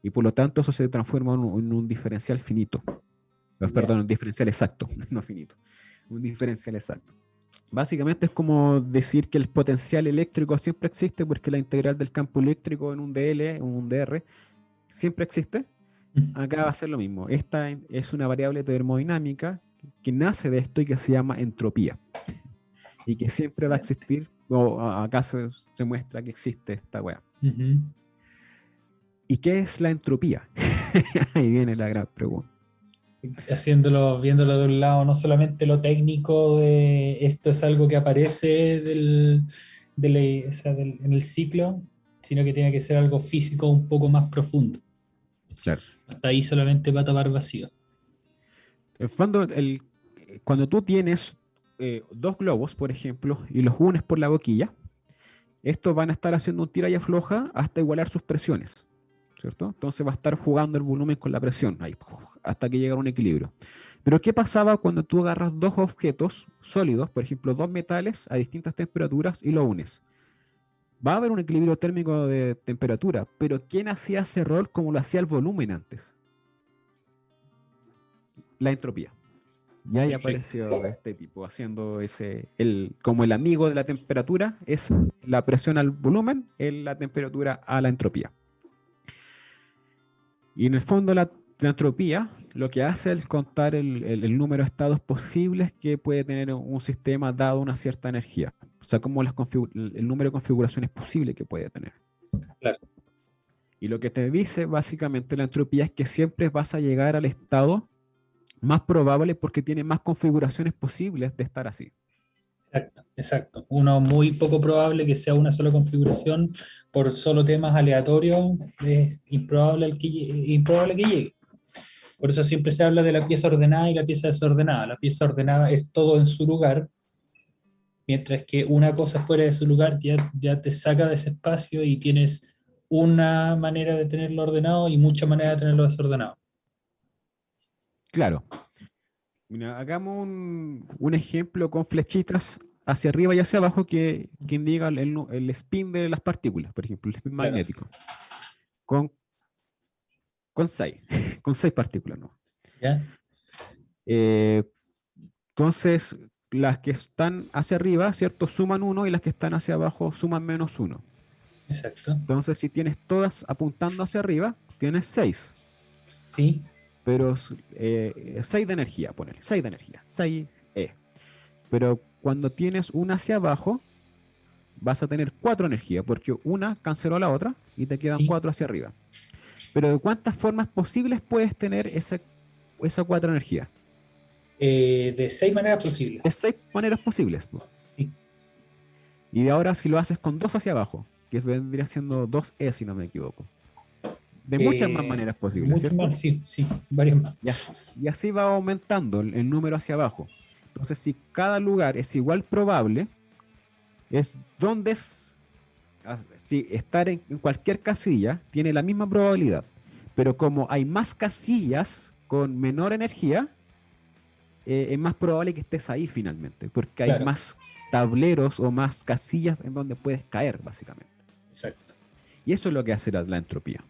A: Y por lo tanto eso se transforma en un diferencial finito.
B: Ya.
A: Perdón, un diferencial exacto, no finito. Un diferencial exacto. Básicamente es como decir que el potencial eléctrico siempre existe porque la integral del campo eléctrico en un DL, en un DR, siempre existe.
B: Mm.
A: Acá va a ser lo mismo. Esta es una variable termodinámica que nace de esto y que se llama entropía. Y que siempre va a
B: Excelente.
A: existir, o acá se muestra que existe esta wea.
B: Ujú.
A: ¿Y qué es la entropía? Ahí viene la gran pregunta.
B: Haciéndolo, viéndolo de un lado, no solamente lo técnico de esto es algo que aparece o sea, en el ciclo, sino que tiene que ser algo físico un poco más profundo.
A: Claro.
B: Hasta ahí solamente va a tapar vacío.
A: En el fondo, cuando tú tienes dos globos, por ejemplo, y los unes por la boquilla, estos van a estar haciendo un tira y afloja hasta igualar sus presiones, ¿cierto? Entonces va a estar jugando el volumen con la presión, ahí, hasta que llega a un equilibrio. Pero ¿qué pasaba cuando tú agarras dos objetos sólidos, por ejemplo, dos metales a distintas temperaturas y lo unes? Va a haber un equilibrio térmico de temperatura, pero ¿quién hacía ese rol como lo hacía el volumen antes? La entropía. Y ahí
B: Perfecto.
A: apareció este tipo haciendo como el amigo de la temperatura es la presión al volumen, la temperatura a la entropía. Y en el fondo la entropía lo que hace es contar el número de estados posibles que puede tener un sistema dado una cierta energía. O sea, como el número de configuraciones posibles que puede tener.
B: Claro.
A: Y lo que te dice básicamente la entropía es que siempre vas a llegar al estado más probable porque tiene más configuraciones posibles de estar así.
B: Exacto, exacto. Uno muy poco probable que sea una sola configuración por solo temas aleatorios, es improbable, improbable que llegue. Por eso siempre se habla de la pieza ordenada y la pieza desordenada. La pieza ordenada es todo en su lugar, mientras que una cosa fuera de su lugar ya te saca de ese espacio y tienes una manera de tenerlo ordenado y muchas maneras de tenerlo desordenado.
A: Claro. Mira, hagamos un ejemplo con flechitas hacia arriba y hacia abajo que indica el spin de las partículas, por ejemplo, el spin
B: Claro,
A: magnético, con, con 6, con 6 partículas, ¿no?
B: ¿ya?
A: Eh, entonces, las que están hacia arriba, ¿cierto? Suman uno y las que están hacia abajo suman menos uno.
B: Exacto.
A: Entonces, si tienes todas apuntando hacia arriba, tienes 6.
B: Sí,
A: Pero 6 de energía, ponele, 6 de energía, 6 E. Pero cuando tienes una hacia abajo, vas a tener 4 energía, porque una canceló a la otra y te quedan
B: sí.
A: 4 hacia arriba. Pero ¿de cuántas formas posibles puedes tener esa 4 energía?
B: De 6 maneras posibles.
A: De 6 maneras posibles. Po.
B: Sí.
A: Y de ahora si lo haces con 2 hacia abajo, que vendría siendo 2E si no me equivoco. De muchas más maneras posibles,
B: Mucho
A: ¿cierto?
B: más, sí, sí, varios más.
A: Y así va aumentando el número hacia abajo. Entonces, si cada lugar es igual probable, es donde es, si estar en cualquier casilla tiene la misma probabilidad. Pero como hay más casillas con menor energía, es más probable que estés ahí finalmente, porque hay
B: Claro,
A: más tableros o más casillas en donde puedes caer, básicamente.
B: exacto.
A: Y eso es lo que hace la entropía.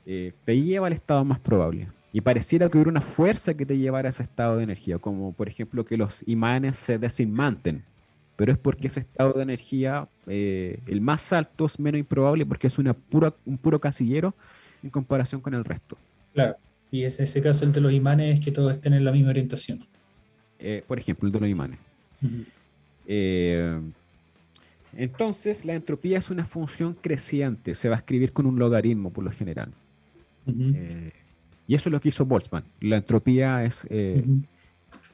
A: Te lleva al estado más probable. Y pareciera que hubiera una fuerza que te llevara a ese estado de energía, como por ejemplo que los imanes se desinmanten. Pero es porque ese estado de energía, el más alto, es menos improbable porque es un puro casillero en comparación con el resto.
B: Claro. Y es ese caso el de los imanes que todos estén en la misma orientación.
A: Por ejemplo, el de los imanes.
B: Ujú.
A: Eh, entonces, la entropía es una función creciente, se va a escribir con un logaritmo por lo general.
B: Ujú.
A: Eh, y eso es lo que hizo Boltzmann. La entropía es
B: Ujú.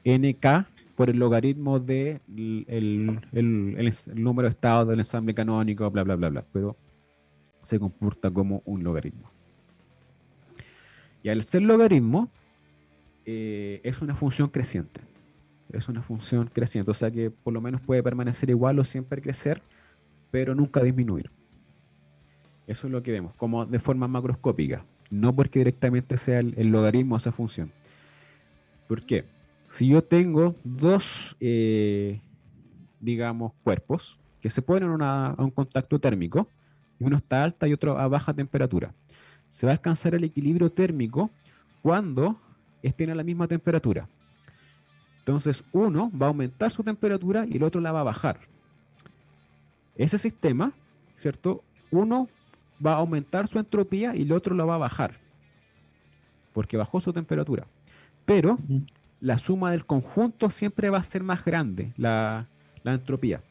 A: nk por el logaritmo de el número de estados del ensamble canónico, bla, bla, bla, bla. Pero se comporta como un logaritmo. Y al ser logaritmo, es una función creciente. Es una función creciente, o sea que por lo menos puede permanecer igual o siempre crecer, pero nunca disminuir. Eso es lo que vemos, como de forma macroscópica, no porque directamente sea el logaritmo de esa función. ¿Por qué? Si yo tengo dos, digamos, cuerpos que se ponen a un contacto térmico, y uno está a alta y otro a baja temperatura, se va a alcanzar el equilibrio térmico cuando estén a la misma temperatura. Entonces uno va a aumentar su temperatura y el otro la va a bajar. Ese sistema, ¿cierto? Uno va a aumentar su entropía y el otro la va a bajar, porque bajó su temperatura. Pero
B: Ujú.
A: la suma del conjunto siempre va a ser más grande, la entropía.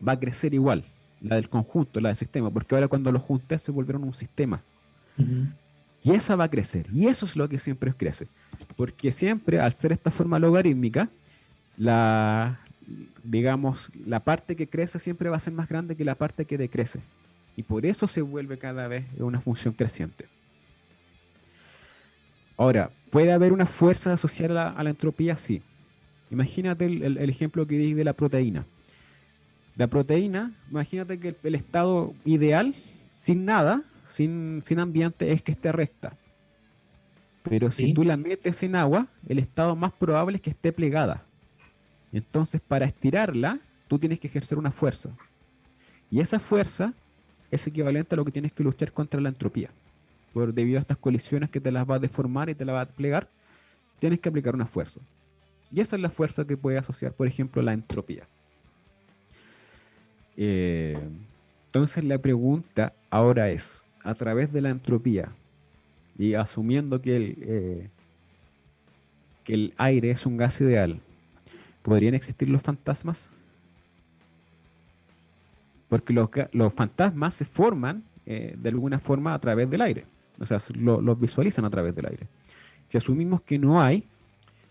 A: Va a crecer igual, la del conjunto, la del sistema, porque ahora cuando los junté se volvieron un sistema.
B: Ujú.
A: Y esa va a crecer, y eso es lo que siempre crece. Porque siempre, al ser esta forma logarítmica, la, digamos, la parte que crece siempre va a ser más grande que la parte que decrece. Y por eso se vuelve cada vez una función creciente. Ahora, ¿puede haber una fuerza asociada a la entropía? Sí. Imagínate el ejemplo que di de la proteína. La proteína, imagínate que el estado ideal, sin nada, sin ambiente, es que esté recta. Pero si tú
B: Sí.
A: la metes en agua, el estado más probable es que esté plegada. Entonces, para estirarla, tú tienes que ejercer una fuerza. Y esa fuerza es equivalente a lo que tienes que luchar contra la entropía. Debido a estas colisiones que te las va a deformar y te las va a plegar, tienes que aplicar una fuerza. Y esa es la fuerza que puede asociar, por ejemplo, la entropía. Eh, entonces la pregunta ahora es, a través de la entropía y asumiendo que el aire es un gas ideal, ¿podrían existir los fantasmas? Porque los fantasmas se forman de alguna forma a través del aire. O sea, los visualizan a través del aire. Si asumimos que no hay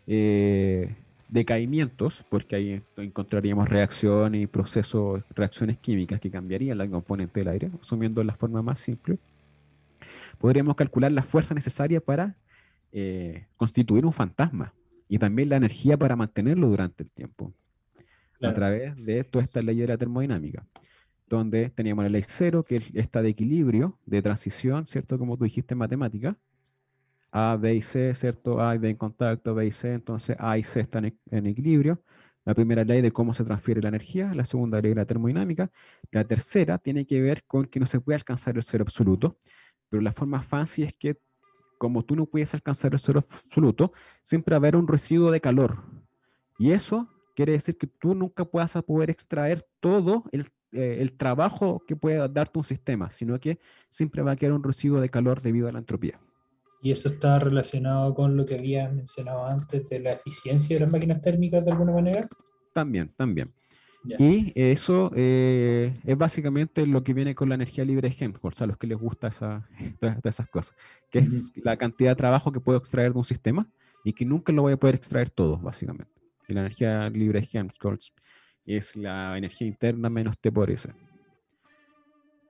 A: eh, decaimientos, porque ahí encontraríamos reacciones y procesos, reacciones químicas que cambiarían la componente del aire, asumiendo la forma más simple, podríamos calcular la fuerza necesaria para constituir un fantasma y también la energía para mantenerlo durante el tiempo, a
B: Claro.
A: través de toda esta ley de la termodinámica, donde teníamos la ley cero, que está de equilibrio, de transición, ¿cierto? Como tú dijiste en matemática, A, B y C, ¿cierto? A y B en contacto, B y C, entonces A y C están en equilibrio. La primera ley de cómo se transfiere la energía, la segunda ley de la termodinámica, la tercera tiene que ver con que no se puede alcanzar el cero absoluto, pero la forma fancy es que como tú no puedes alcanzar el cero absoluto, siempre va a haber un residuo de calor. Y eso quiere decir que tú nunca vas a poder extraer todo el trabajo que puede darte un sistema, sino que siempre va a quedar un residuo de calor debido a la entropía.
B: Y eso está relacionado con lo que había mencionado antes de la eficiencia de las máquinas térmicas de alguna manera.
A: También, también.
B: Ya.
A: Y eso es básicamente lo que viene con la energía libre de Helmholtz, a los que les gusta todas esas cosas, que
B: Ujú.
A: es la cantidad de trabajo que puedo extraer de un sistema y que nunca lo voy a poder extraer todo, básicamente. Y la energía libre de Helmholtz es la energía interna menos T por S.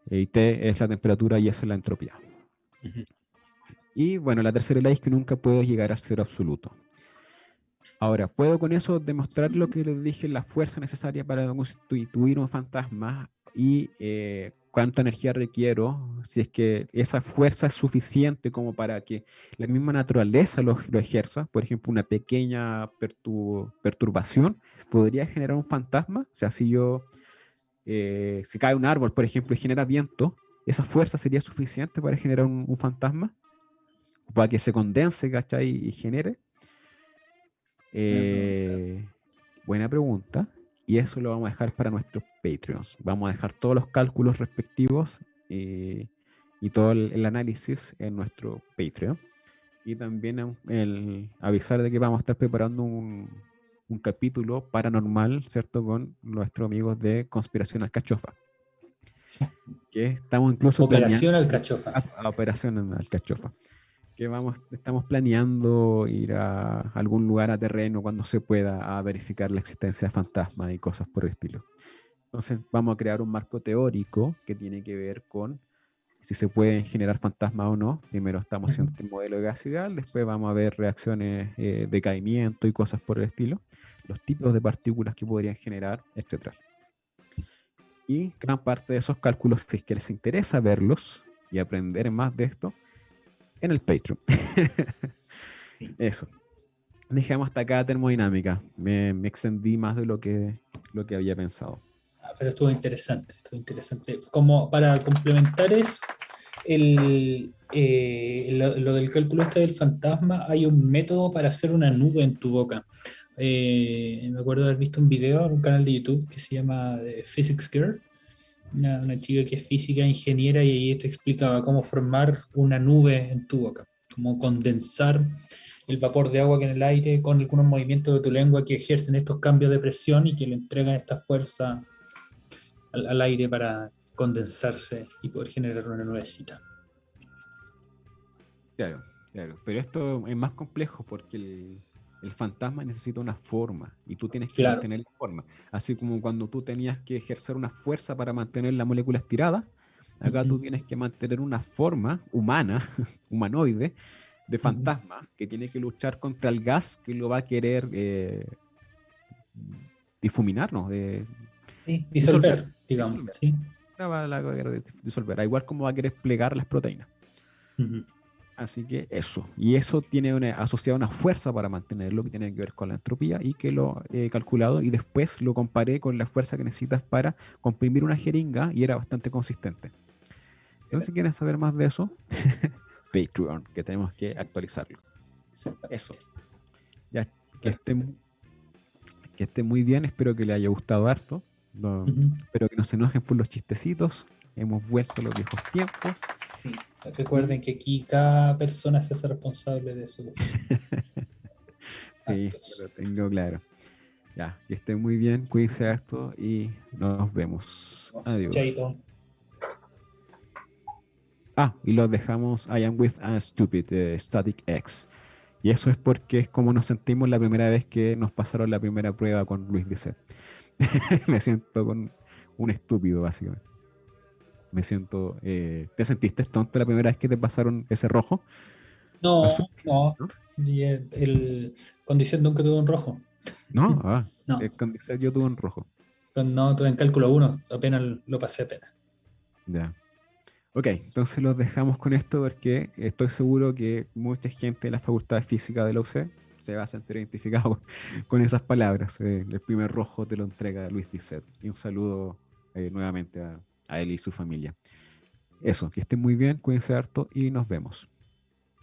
A: Y T es la temperatura y S es la entropía.
B: Ujú.
A: Y bueno, la tercera ley es que nunca puedo llegar al cero absoluto. Ahora, ¿puedo con eso demostrar lo que les dije, la fuerza necesaria para constituir un fantasma y cuánta energía requiero? Si es que esa fuerza es suficiente como para que la misma naturaleza lo ejerza, por ejemplo, una pequeña perturbación podría generar un fantasma. O sea, si cae un árbol, por ejemplo, y genera viento, esa fuerza sería suficiente para generar un fantasma, para que se condense, ¿cachai? Y genere.
B: Buena pregunta.
A: Eh, Buena pregunta. Y eso lo vamos a dejar para nuestros Patreons. Vamos a dejar todos los cálculos respectivos y todo el análisis en nuestro Patreon. Y también el avisar de que vamos a estar preparando un capítulo paranormal, ¿cierto? Con nuestros amigos de Conspiración Alcachofa. Que estamos incluso
B: Operación
A: planeando
B: Alcachofa.
A: a Operación Alcachofa. Que estamos planeando ir a algún lugar a terreno cuando se pueda a verificar la existencia de fantasmas y cosas por el estilo. Entonces vamos a crear un marco teórico que tiene que ver con si se pueden generar fantasmas o no. Primero estamos
B: Ujú.
A: haciendo este modelo de gas ideal, después vamos a ver reacciones de caimiento y cosas por el estilo, los tipos de partículas que podrían generar, etcétera. Y gran parte de esos cálculos, si es que les interesa verlos y aprender más de esto, en el Patreon.
B: Sí.
A: Eso. Dejamos hasta acá termodinámica. Me extendí más de lo que había pensado.
B: Ah, pero estuvo interesante, estuvo interesante. Como para complementar eso, lo del cálculo este del fantasma, hay un método para hacer una nube en tu boca. Me acuerdo de haber visto un video en un canal de YouTube que se llama Physics Girl, una chica que es física, ingeniera, y ahí te explicaba cómo formar una nube en tu boca, cómo condensar el vapor de agua que en el aire con algunos movimientos de tu lengua que ejercen estos cambios de presión y que le entregan esta fuerza al aire para condensarse y poder generar una nubecita.
A: Claro, claro. Pero esto es más complejo porque el fantasma necesita una forma y tú tienes que
B: Claro.
A: mantener la forma. Así como cuando tú tenías que ejercer una fuerza para mantener la molécula estirada, acá
B: Ujú,
A: tú tienes que mantener una forma humana, humanoide, de
B: ujú.
A: fantasma que tiene que luchar contra el gas que lo va a querer difuminar, ¿no?
B: Sí,
A: Disolver.
B: disolver, digamos,
A: Disolver.
B: ¿sí?
A: La va a querer disolver. Igual como va a querer plegar las proteínas.
B: Ujú.
A: Así que eso. Y eso tiene asociado una fuerza para mantenerlo que tiene que ver con la entropía y que lo he calculado y después lo comparé con la fuerza que necesitas para comprimir una jeringa y era bastante consistente. Entonces, si
B: Excelente,
A: quieren saber más de eso, Patreon, que tenemos que actualizarlo. Eso.
B: exactamente.
A: Ya, que esté,
B: Perfecto.
A: que esté muy bien. Espero que le haya gustado harto. No,
B: Ujú.
A: espero que no se enojen por los chistecitos. Hemos vuelto a los viejos tiempos.
B: Sí,
A: Y
B: recuerden que aquí cada persona se hace responsable de sus
A: sí,
B: actos.
A: lo tengo claro. Ya, que estén muy bien, cuídense harto y nos vemos. Adiós.
B: Chaito.
A: Ah, y los dejamos I am with a stupid Static X. Y eso es porque es como nos sentimos la primera vez que nos pasaron la primera prueba con Luis Disset. Me siento con un estúpido, básicamente. Me siento. ¿Te sentiste tonto la primera vez que te pasaron ese rojo?
B: No,
A: Azul,
B: no.
A: ¿no?
B: Y condición nunca tuve un rojo.
A: ¿No? Ah,
B: No,
A: con Disset yo tuve un rojo.
B: no tuve en cálculo uno, apenas lo pasé apenas.
A: Ya. Ok, entonces los dejamos con esto porque estoy seguro que mucha gente de la Facultad de Física de la UC se va a sentir identificado con esas palabras. El primer rojo te lo entrega Luis Disset. Y un saludo nuevamente a él y su familia. Eso, que estén muy bien, cuídense harto y nos vemos.